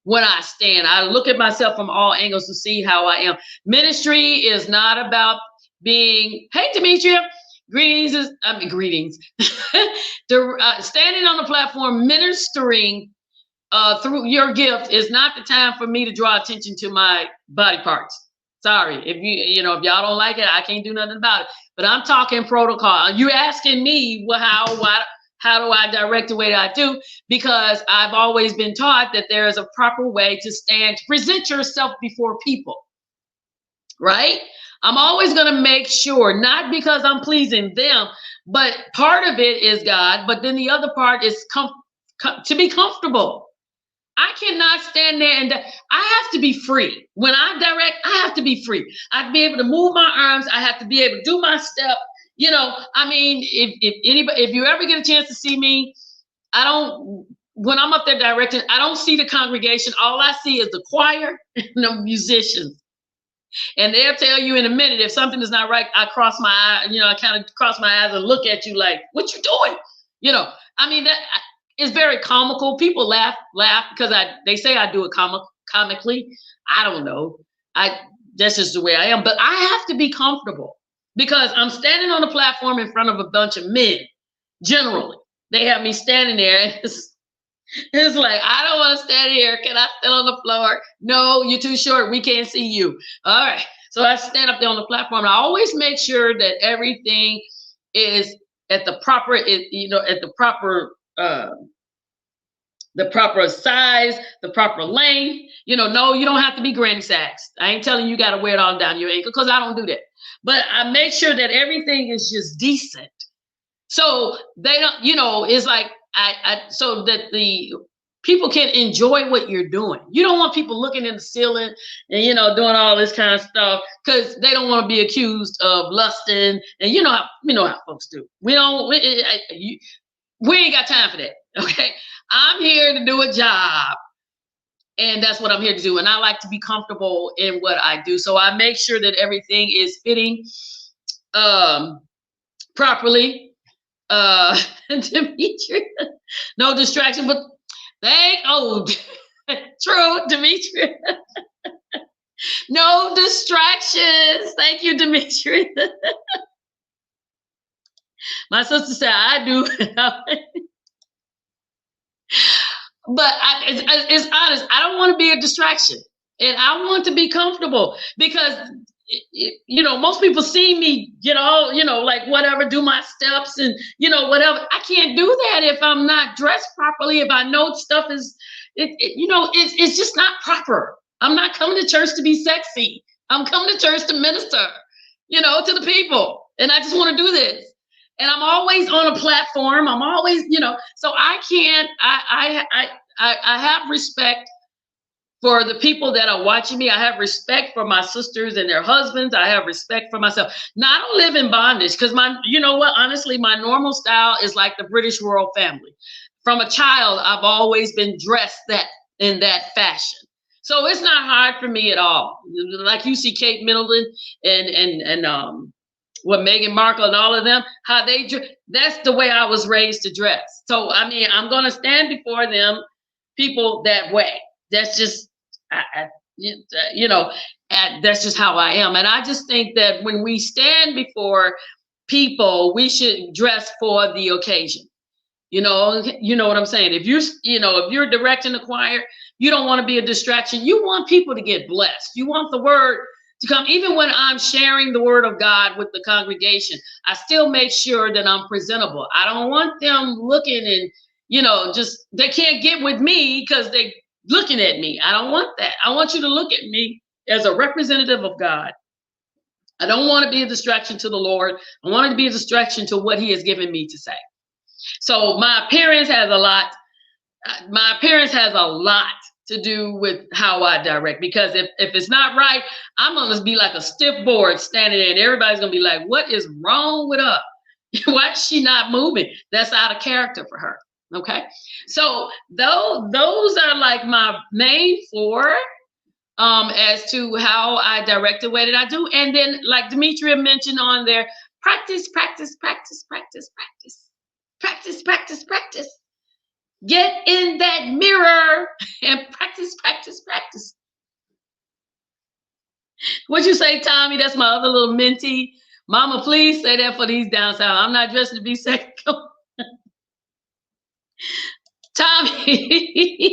when I stand. I look at myself from all angles to see how I am. Ministry is not about being, hey, Demetria, greetings. Standing on the platform, ministering through your gift is not the time for me to draw attention to my body parts. Sorry, if if y'all don't like it, I can't do nothing about it. But I'm talking protocol. You're asking me, well, how do I direct the way that I do? Because I've always been taught that there is a proper way to stand, to present yourself before people, right? I'm always going to make sure, not because I'm pleasing them, but part of it is God, but then the other part is to be comfortable. I cannot stand there and I have to be free. When I direct, I have to be free. I have to be able to move my arms. I have to be able to do my step. I mean, if you ever get a chance to see me, when I'm up there directing, I don't see the congregation. All I see is the choir and the musicians. And they'll tell you in a minute if something is not right. I cross my eye, I kind of cross my eyes and look at you like, what you doing? I mean, that is very comical. People laugh because they say I do it comically. I don't know. That's just the way I am. But I have to be comfortable because I'm standing on the platform in front of a bunch of men. Generally, they have me standing there, and it's like, I don't want to stand here. Can I stand on the floor? No, you're too short. We can't see you. All right. So I stand up there on the platform. I always make sure that everything is at the proper, the proper size, the proper length. No, you don't have to be Granny Sacks. I ain't telling you got to wear it all down your ankle because I don't do that. But I make sure that everything is just decent. So they don't, it's like, so that the people can enjoy what you're doing. You don't want people looking in the ceiling and, doing all this kind of stuff because they don't want to be accused of lusting. And you know how folks do. We ain't got time for that. Okay. I'm here to do a job. And that's what I'm here to do. And I like to be comfortable in what I do. So I make sure that everything is fitting properly. Demetria, no distraction, but true, Demetria. No distractions. Thank you, Demetria. My sister said I do. But it's honest. I don't want to be a distraction, and I want to be comfortable because you know, most people see me get all, you know, like whatever, do my steps and, you know, whatever. I can't do that if I'm not dressed properly. If I know stuff is, you know, it's just not proper. I'm not coming to church to be sexy. I'm coming to church to minister, you know, to the people. And I just want to do this. And I'm always on a platform. I'm always, you know, so I can't, I have respect for the people that are watching me. I have respect for my sisters and their husbands. I have respect for myself. Now, I don't live in bondage because you know what, honestly, my normal style is like the British royal family. From a child, I've always been dressed in that fashion. So it's not hard for me at all. Like you see Kate Middleton and what Meghan Markle and all of them, how they dress. That's the way I was raised to dress. So, I mean, I'm going to stand before them, people that way. That's just, you know, that's just how I am. And I just think that when we stand before people, we should dress for the occasion. You know what I'm saying? If you're directing the choir, you don't want to be a distraction. You want people to get blessed. You want the word to come. Even when I'm sharing the word of God with the congregation, I still make sure that I'm presentable. I don't want them looking and, you know, just, they can't get with me because they looking at me. I don't want that. I want you to look at me as a representative of God. I don't want to be a distraction to the Lord. I want it to be a distraction to what he has given me to say. So my appearance has a lot. My appearance has a lot to do with how I direct, because if it's not right, I'm going to be like a stiff board standing there and everybody's going to be like, what is wrong with her? Why is she not moving? That's out of character for her. Okay. So those are like my main four as to how I direct the way that I do. And then like Demetria mentioned on there, practice, practice, practice, practice, practice. Practice, practice, practice. Get in that mirror and practice, practice, practice. What'd you say, Tommy? That's my other little mentee. Mama, please say that for these down south. I'm not dressed to be sexual. Tommy.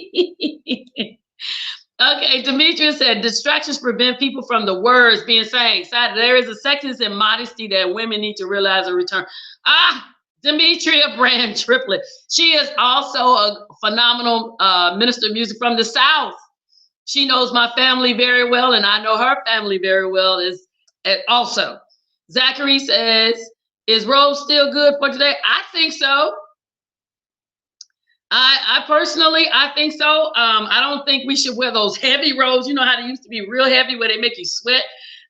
Okay, Demetria said, distractions prevent people from the words being sang. There is a sexiness and modesty that women need to realize and return. Demetria Brand Triplet. She is also a phenomenal minister of music from the South. She knows my family very well, and I know her family very well also. Zachary says, is Rose still good for today? I think so. I personally, I think so. I don't think we should wear those heavy robes. You know how they used to be real heavy where they make you sweat.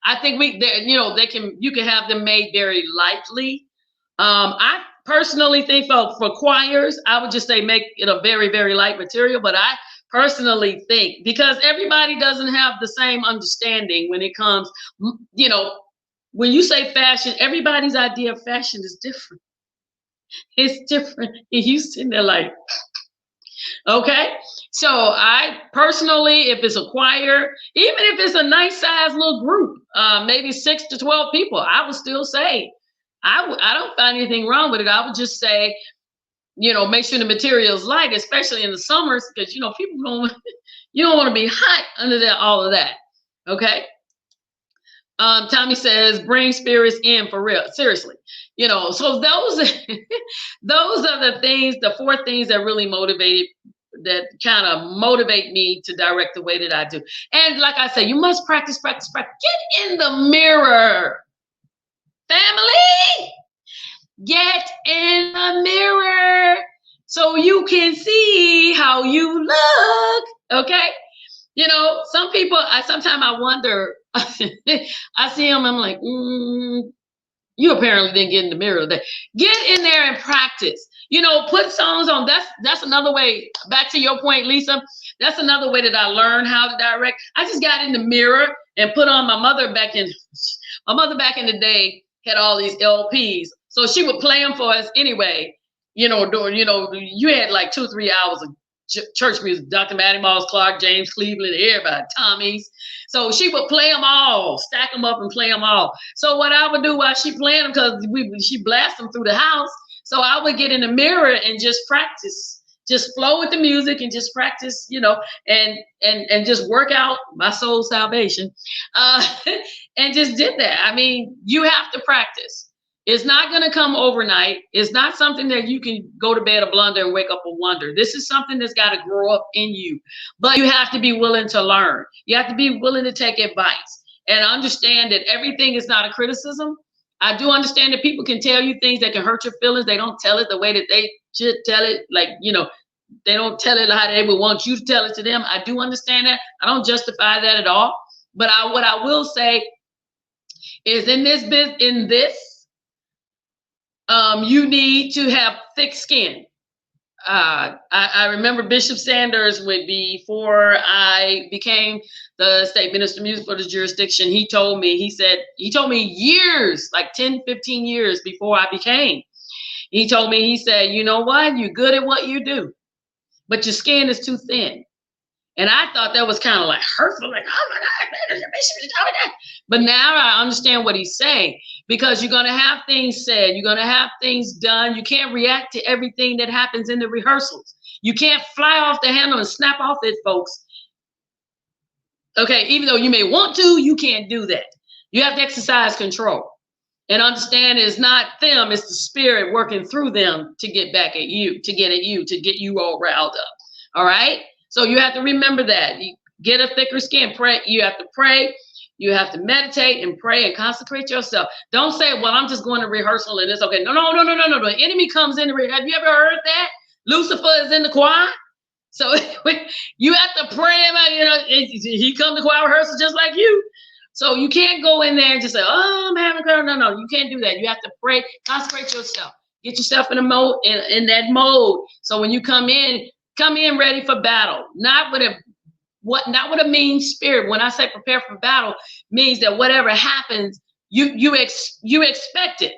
I think you can have them made very lightly. I personally think for choirs, I would just say make it a very, very light material. But I personally think, because everybody doesn't have the same understanding when it comes, you know, when you say fashion, everybody's idea of fashion is different. It's different. And you sitting there like, okay. So I personally, if it's a choir, even if it's a nice size little group, maybe 6 to 12 people, I would still say, I don't find anything wrong with it. I would just say, you know, make sure the material is light, especially in the summers, because, you know, people you don't want to be hot under all of that. Okay. Tommy says, bring spirits in for real. Seriously. You know, so those are the things, the 4 things that really that kind of motivate me to direct the way that I do. And like I say, you must practice, practice, practice. Get in the mirror. Family, get in the mirror so you can see how you look. Okay. You know, some people, sometimes I wonder, I see them, I'm like, you apparently didn't get in the mirror today. Get in there and practice. You know, put songs on. That's another way. Back to your point, Lisa. That's another way that I learned how to direct. I just got in the mirror and put on my mother back in the day had all these LPs. So she would play them for us anyway. You know, you had like 2-3 hours of church music. Dr. Matty Moss, Clark James, Cleveland, everybody, Tommy's. So she would play them all, stack them up and play them all. So what I would do while she playing them, because she blast them through the house. So I would get in the mirror and just practice, just flow with the music and just practice, and just work out my soul salvation. Uh, and just did that. I mean, you have to practice. It's not going to come overnight. It's not something that you can go to bed a blunder and wake up a wonder. This is something that's got to grow up in you. But you have to be willing to learn. You have to be willing to take advice and understand that everything is not a criticism. I do understand that people can tell you things that can hurt your feelings. They don't tell it the way that they should tell it. Like, they don't tell it how they would want you to tell it to them. I do understand that. I don't justify that at all. But what I will say is in this, you need to have thick skin. I remember Bishop Sanders before I became the state minister of music for the jurisdiction. He told me years, like 10, 15 years before I became, he said, you know what? You're good at what you do, but your skin is too thin. And I thought that was kind of like hurtful, like, oh my God, man, Bishop is telling that. But now I understand what he's saying, because you're going to have things said, you're going to have things done. You can't react to everything that happens in the rehearsals. You can't fly off the handle and snap off it, folks. Okay, even though you may want to, you can't do that. You have to exercise control and understand it's not them, it's the spirit working through them to get back at you, to get you all riled up. All right? So you have to remember that. You get a thicker skin. Pray. You have to pray. You have to meditate and pray and consecrate yourself. Don't say, well, I'm just going to rehearsal and it's okay. No. The enemy comes in. Have you ever heard that? Lucifer is in the choir. So you have to pray about, he come to choir rehearsal just like you. So you can't go in there and just say, oh, I'm having prayer. No, you can't do that. You have to pray, consecrate yourself. Get yourself in a mode, in that mode. So when you come in ready for battle, not with a mean spirit. When I say prepare for battle, means that whatever happens, you expect it.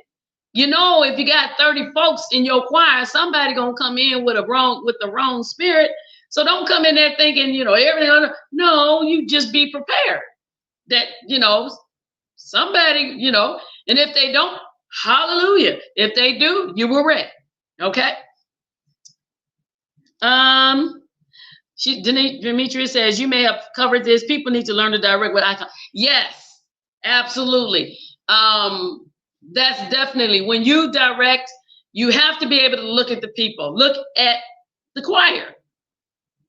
If you got 30 folks in your choir, somebody gonna come in with the wrong spirit. So don't come in there thinking, everything. No, you just be prepared. That somebody, and if they don't, hallelujah. If they do, you were ready. Okay. Demetria says, you may have covered this. People need to learn to direct what icon. Yes, absolutely. That's definitely, when you direct, you have to be able to look at the people, look at the choir.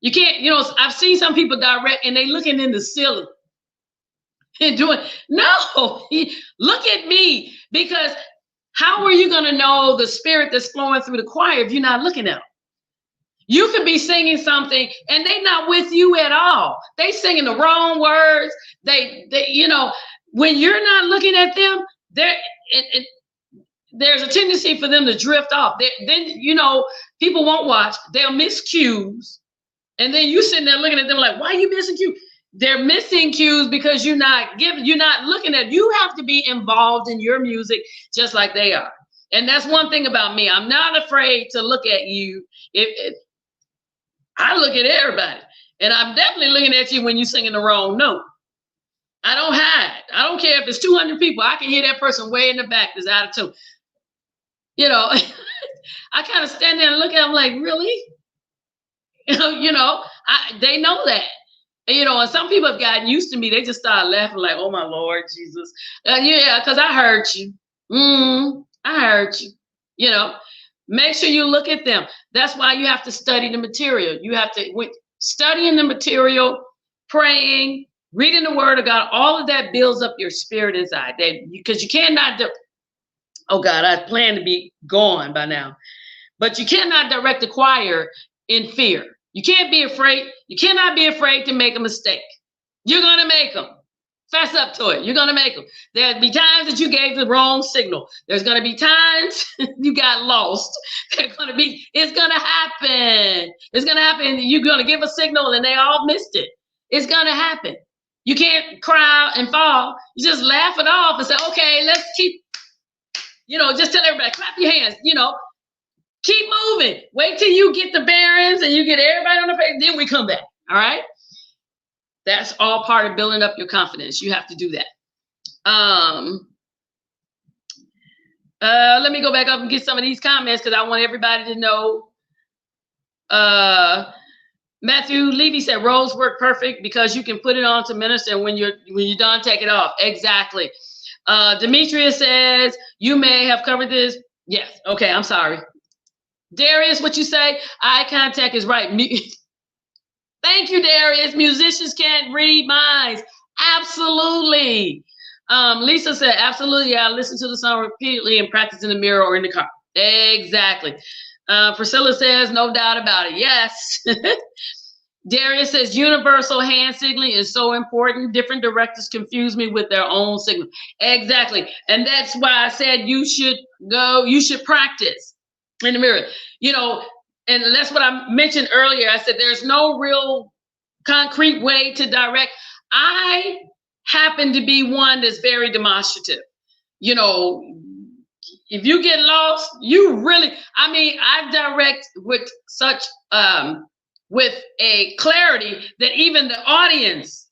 You can't, I've seen some people direct and they looking in the ceiling and doing, no, look at me, because how are you going to know the spirit that's flowing through the choir if you're not looking at them? You could be singing something and they're not with you at all. They singing the wrong words. They when you're not looking at them, there's a tendency for them to drift off. Then people won't watch. They'll miss cues. And then you sitting there looking at them like, why are you missing cues? They're missing cues because you're not looking at. You have to be involved in your music just like they are. And that's one thing about me. I'm not afraid to look at you. I look at everybody, and I'm definitely looking at you when you're singing the wrong note. I don't hide. I don't care if it's 200 people. I can hear that person way in the back that's out of tune. I kind of stand there and look at them like, really? They know that. And some people have gotten used to me. They just start laughing like, oh, my Lord Jesus. Yeah, because I heard you. I heard you. Make sure you look at them. That's why you have to study the material. You have to, studying the material, praying, reading the word of God, all of that builds up your spirit inside. Because you cannot oh God, I plan to be gone by now. But you cannot direct the choir in fear. You can't be afraid. You cannot be afraid to make a mistake. You're going to make them. Fess up to it. You're going to make them. There'll be times that you gave the wrong signal. There's going to be times you got lost. It's going to happen. It's going to happen. You're going to give a signal and they all missed it. It's going to happen. You can't cry and fall. You just laugh it off and say, okay, let's keep, just tell everybody, clap your hands, keep moving. Wait till you get the bearings and you get everybody on the page. Then we come back. All right. That's all part of building up your confidence. You have to do that. Let me go back up and get some of these comments because I want everybody to know Matthew Levy said robes work perfect because you can put it on to minister, and when you're done, take it off. Exactly. Demetria says you may have covered this. Yes. Okay. I'm sorry. Darius, what you say? Eye contact is right. Thank you, Darius. Musicians can't read minds. Absolutely. Lisa said, absolutely. I listen to the song repeatedly and practice in the mirror or in the car. Exactly. Priscilla says, no doubt about it. Yes. Darius says, universal hand signaling is so important. Different directors confuse me with their own signal. Exactly. And that's why I said you should practice in the mirror. You know, and that's what I mentioned earlier. I said there's no real concrete way to direct. I happen to be one that's very demonstrative. You know, if you get lost, I direct with such with a clarity that even the audience,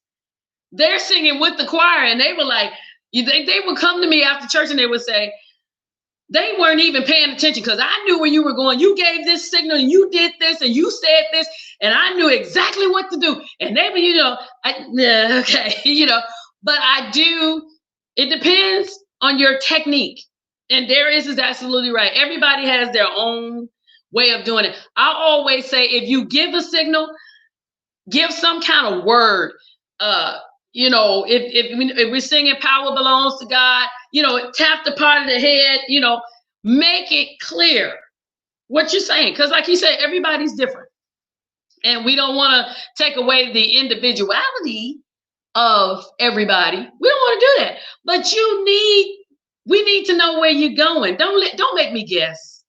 they're singing with the choir, and they were like, they would come to me after church and they would say, they weren't even paying attention because I knew where you were going. You gave this signal and you did this and you said this, and I knew exactly what to do. And they were, okay, but it depends on your technique. And Darius is absolutely right. Everybody has their own way of doing it. I always say, if you give a signal, give some kind of word. If we're singing "Power Belongs to God," tap the part of the head. Make it clear what you're saying, because, like you said, everybody's different, and we don't want to take away the individuality of everybody. We don't want to do that, but we need to know where you're going. Don't make me guess.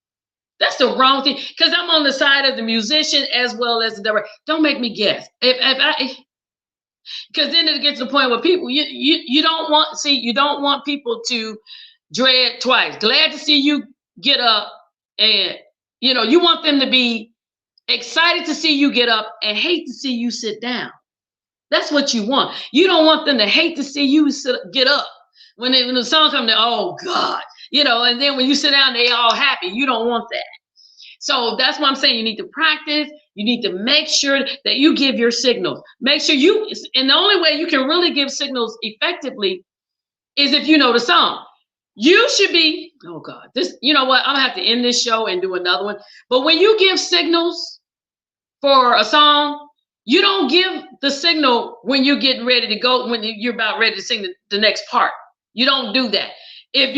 That's the wrong thing, because I'm on the side of the musician as well as the director. Don't make me guess. Because then it gets to the point where people you don't want people to dread twice. Glad to see you get up, and you want them to be excited to see you get up and hate to see you sit down. That's what you want. You don't want them to hate to see you get up. When the song comes, oh God, and then when you sit down, they all happy. You don't want that. So that's what I'm saying. You need to practice. You need to make sure that you give your signals. Make sure and the only way you can really give signals effectively is if you know the song. You should be, oh God, you know what? I'm gonna have to end this show and do another one. But when you give signals for a song, you don't give the signal when you're getting ready to go, when you're about ready to sing the next part. You don't do that. If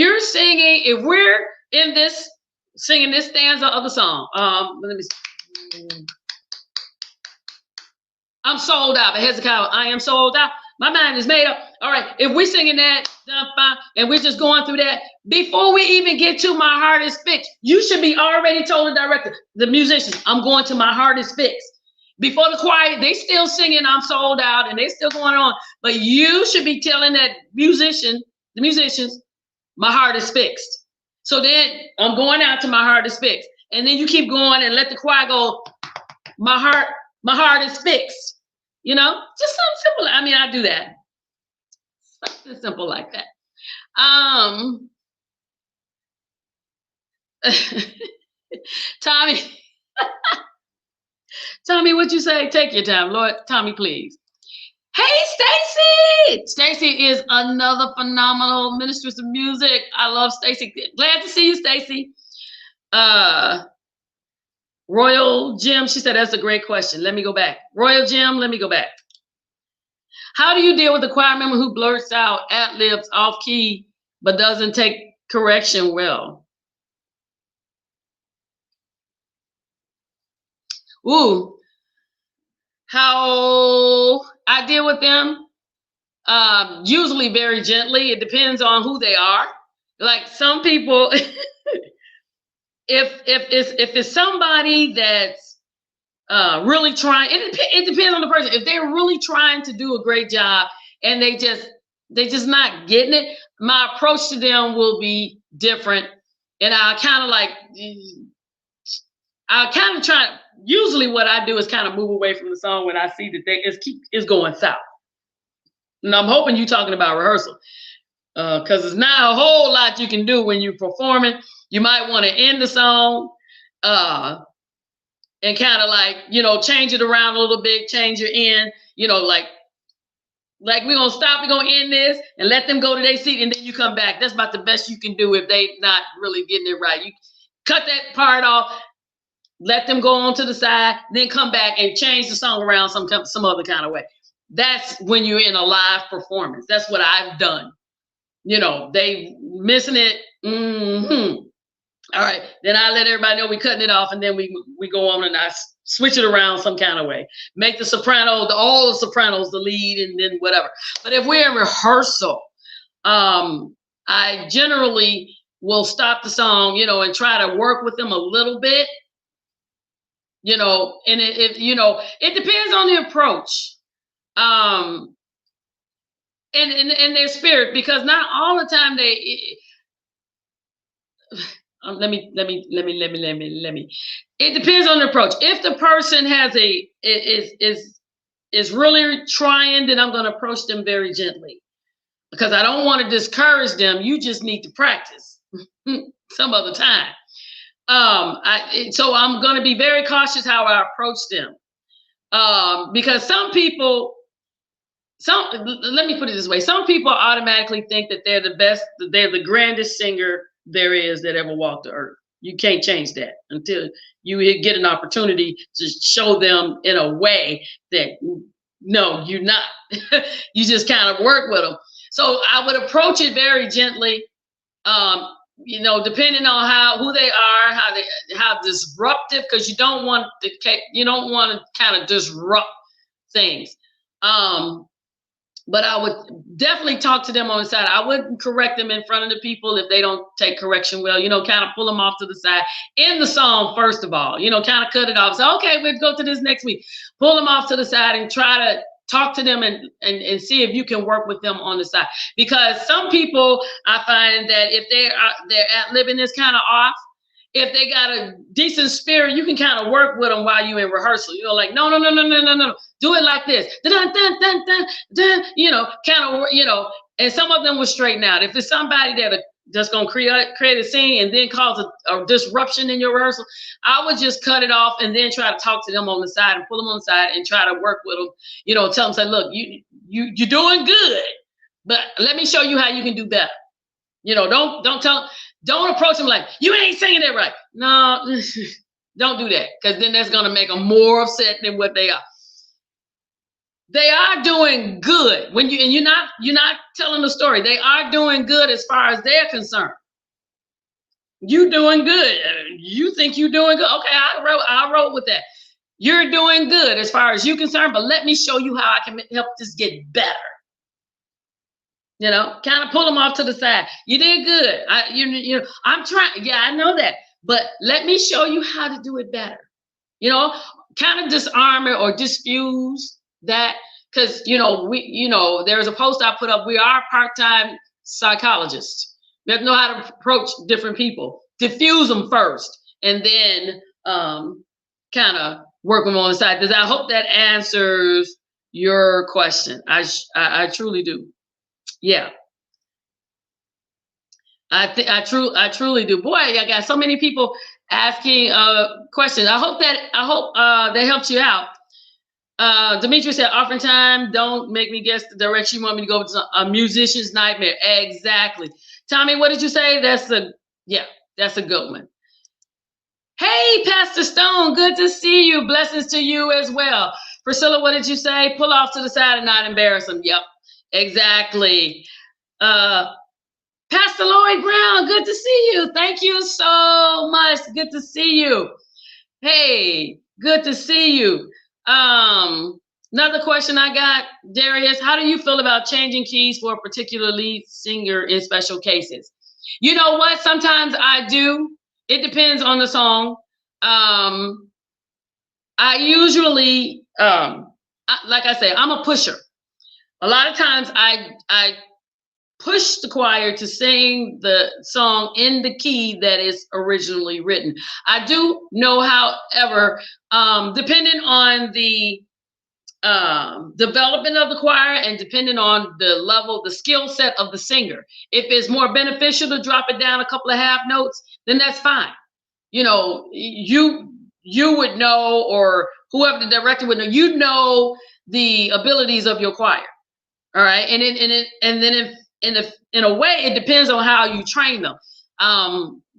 we're in this, singing this stanza of the song, let me see. I'm sold out. But Hezekiah, I am sold out. My mind is made up. All right. If we're singing that, and we're just going through that, before we even get to my heart is fixed, you should be already told the director, the musicians, I'm going to my heart is fixed. Before the choir, they still singing I'm sold out and they still going on. But you should be telling the musicians, my heart is fixed. So then I'm going out to my heart is fixed. And then you keep going and let the choir go, my heart is fixed. Just something simple. I do that. Something simple like that. Tommy, what you say? Take your time, Lord. Tommy, please. Hey, Stacy! Stacy is another phenomenal mistress of music. I love Stacy. Glad to see you, Stacy. Royal Jim, she said, that's a great question. Let me go back. Royal Jim, let me go back. How do you deal with a choir member who blurts out ad-libs off key but doesn't take correction well? Ooh. How I deal with them? Usually very gently. It depends on who they are. Like some people, if it's somebody that's really trying, it depends on the person. If they're really trying to do a great job and they just not getting it, my approach to them will be different. And I'll kind of try. Usually what I do is kind of move away from the song when I see that it's going south. And I'm hoping you're talking about rehearsal, because it's not a whole lot you can do when you're performing. You might want to end the song. and kind of like, you know, change it around a little bit, change your end, you know, like we're gonna stop, we're gonna end this and let them go to their seat and then you come back. That's about the best you can do if they not really getting it right. You cut that part off, let them go on to the side, then come back and change the song around some other kind of way. That's when you're in a live performance. That's what I've done. You know, they missing it. Mm-hmm. All right, then I let everybody know we cutting it off, and then we go on and I switch it around some kind of way. Make the soprano, all the sopranos the lead, and then whatever. But if we're in rehearsal, I generally will stop the song, you know, and try to work with them a little bit, you know, and it depends on the approach, and their spirit, because not all the time they. Let me. It depends on the approach. If the person is really trying, then I'm going to approach them very gently, because I don't want to discourage them. You just need to practice some other time. So I'm going to be very cautious how I approach them, because some people. Let me put it this way: some people automatically think that they're the best, they're the grandest singer there is that ever walked the earth. You can't change that until you get an opportunity to show them in a way that no, you're not. You just kind of work with them. So I would approach it very gently, you know, depending on who they are, how disruptive, because you don't want to kind of disrupt things. But I would definitely talk to them on the side. I wouldn't correct them in front of the people if they don't take correction well. You know, kind of pull them off to the side in the song, first of all. You know, kind of cut it off. So, okay, we'll go to this next week. Pull them off to the side and try to talk to them and see if you can work with them on the side. Because some people, I find that if their ad-libbing is kind of off, if they got a decent spirit, you can kind of work with them while you're in rehearsal. You know, like, no. Do it like this. Dun, dun, dun, dun, dun, you know, kind of, you know, and some of them will straighten out. If it's somebody that just going to create a scene and then cause a disruption in your rehearsal, I would just cut it off and then try to talk to them on the side and pull them on the side and try to work with them. You know, tell them, say, look, you're doing good, but let me show you how you can do better. You know, don't approach them like, you ain't singing it right. No, don't do that, because then that's going to make them more upset than what they are. They are doing good you're not telling the story. They are doing good as far as they're concerned. You doing good. You think you're doing good. Okay, I wrote with that. You're doing good as far as you're concerned, but let me show you how I can help this get better. You know, kind of pull them off to the side. You did good. I'm trying. Yeah, I know that, but let me show you how to do it better. You know, kind of disarm it or diffuse that, because there's a post I put up. We are part-time psychologists. We have to know how to approach different people, diffuse them first, and then kind of work them on the side. I hope that answers your question. I truly do. Yeah, I truly do. Boy, I got so many people asking questions. I hope that helps you out. Demetri said, oftentimes, don't make me guess the direction you want me to go. It's a musician's nightmare. Exactly. Tommy, what did you say? That's a good one. Hey, Pastor Stone, good to see you. Blessings to you as well. Priscilla, what did you say? Pull off to the side and not embarrass them. Yep, exactly. Pastor Lloyd Brown, good to see you. Thank you so much. Good to see you. Hey, good to see you. Another question I got, Darius, how do you feel about changing keys for a particular lead singer in special cases? You know what? Sometimes I do. It depends on the song. I usually, like I say, I'm a pusher. A lot of times I push the choir to sing the song in the key that is originally written. I do know, however, depending on the development of the choir and depending on the level, the skill set of the singer, if it's more beneficial to drop it down a couple of half notes, then that's fine. You know, you you would know, or whoever the director would know, you know the abilities of your choir. All right. In a way, it depends on how you train them.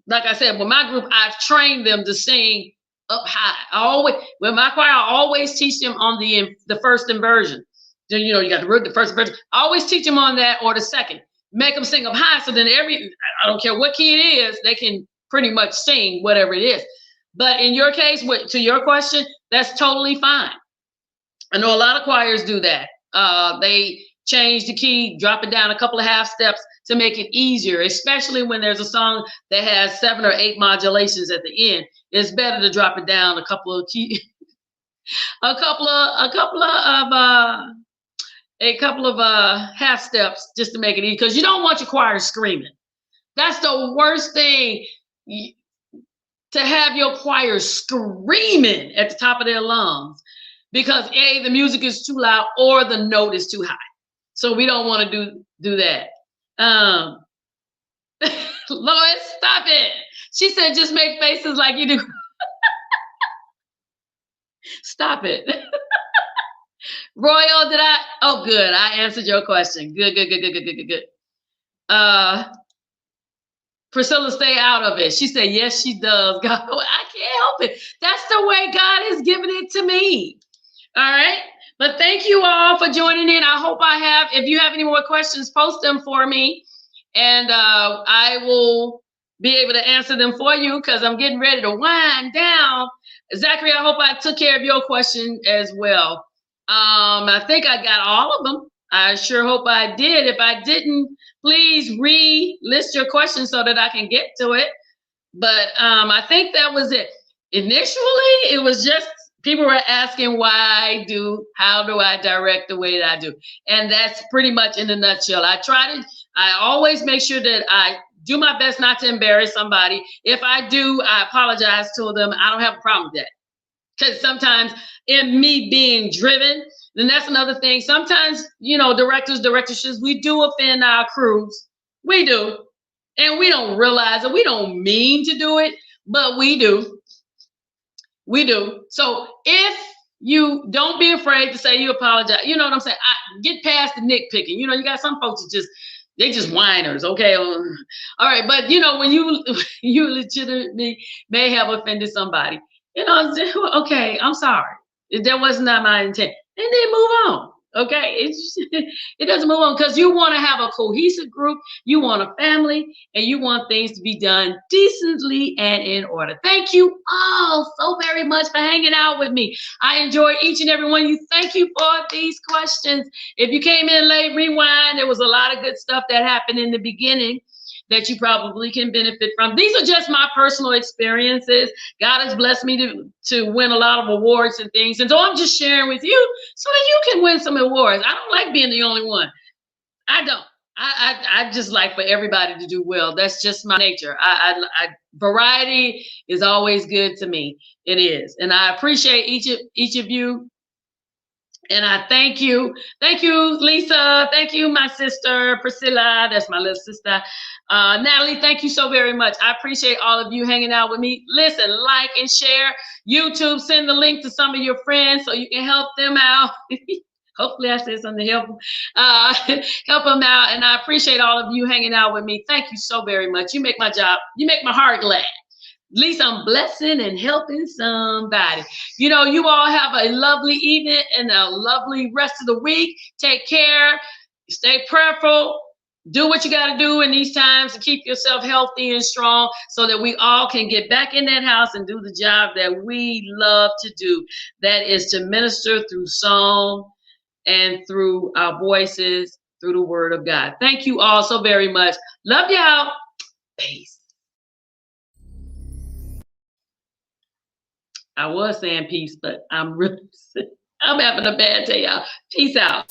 Like I said, with my group, I've trained them to sing up high. With my choir, I always teach them on the first inversion. Then, you got the first inversion. I always teach them on that, or the second. Make them sing up high. So then I don't care what key it is, they can pretty much sing whatever it is. But in your case, to your question, that's totally fine. I know a lot of choirs do that. They change the key, drop it down a couple of half steps to make it easier, especially when there's a song that has 7 or 8 modulations at the end. It's better to drop it down a couple of half steps, just to make it easy, because you don't want your choir screaming. That's the worst thing, to have your choir screaming at the top of their lungs, because the music is too loud or the note is too high. So we don't want to do that. Lois, stop it. She said, just make faces like you do. Stop it. Royal, oh, good. I answered your question. Good. Priscilla, stay out of it. She said, yes, she does. God, I can't help it. That's the way God has given it to me. All right. But thank you all for joining in. I hope if you have any more questions, post them for me. And I will be able to answer them for you, because I'm getting ready to wind down. Zachary, I hope I took care of your question as well. I think I got all of them. I sure hope I did. If I didn't, please list your questions so that I can get to it. But I think that was it. Initially, it was just people were asking how do I direct the way that I do? And that's pretty much in a nutshell. I always make sure that I do my best not to embarrass somebody. If I do, I apologize to them. I don't have a problem with that. Because sometimes in me being driven, then that's another thing. Sometimes, directorships, we do offend our crews. We do. And we don't realize it. We don't mean to do it, but we do. We do. So if you don't be afraid to say you apologize, you know what I'm saying? Get past the nitpicking. You got some folks that they just whiners, okay? All right, but when you legitimately may have offended somebody, okay, I'm sorry. That was not my intent. And then move on. Okay, it doesn't move on, because you want to have a cohesive group, you want a family, and you want things to be done decently and in order. Thank you all so very much for hanging out with me. I enjoyed each and every one of you. Thank you for these questions. If you came in late, rewind. There was a lot of good stuff that happened in the beginning that you probably can benefit from. These are just my personal experiences. God has blessed me to win a lot of awards and things. And so I'm just sharing with you so that you can win some awards. I don't like being the only one. I don't. I just like for everybody to do well. That's just my nature. Variety is always good to me. It is. And I appreciate each of you. And I thank you. Thank you, Lisa. Thank you, my sister, Priscilla. That's my little sister. Natalie, thank you so very much. I appreciate all of you hanging out with me. Listen, like and share. YouTube, send the link to some of your friends so you can help them out. Hopefully I said something to help them. Help them out. And I appreciate all of you hanging out with me. Thank you so very much. You make my heart glad. At least I'm blessing and helping somebody. You all have a lovely evening and a lovely rest of the week. Take care. Stay prayerful. Do what you got to do in these times to keep yourself healthy and strong, so that we all can get back in that house and do the job that we love to do. That is to minister through song and through our voices, through the word of God. Thank you all so very much. Love y'all. Peace. I was saying peace, but I'm having a bad day, y'all. Peace out.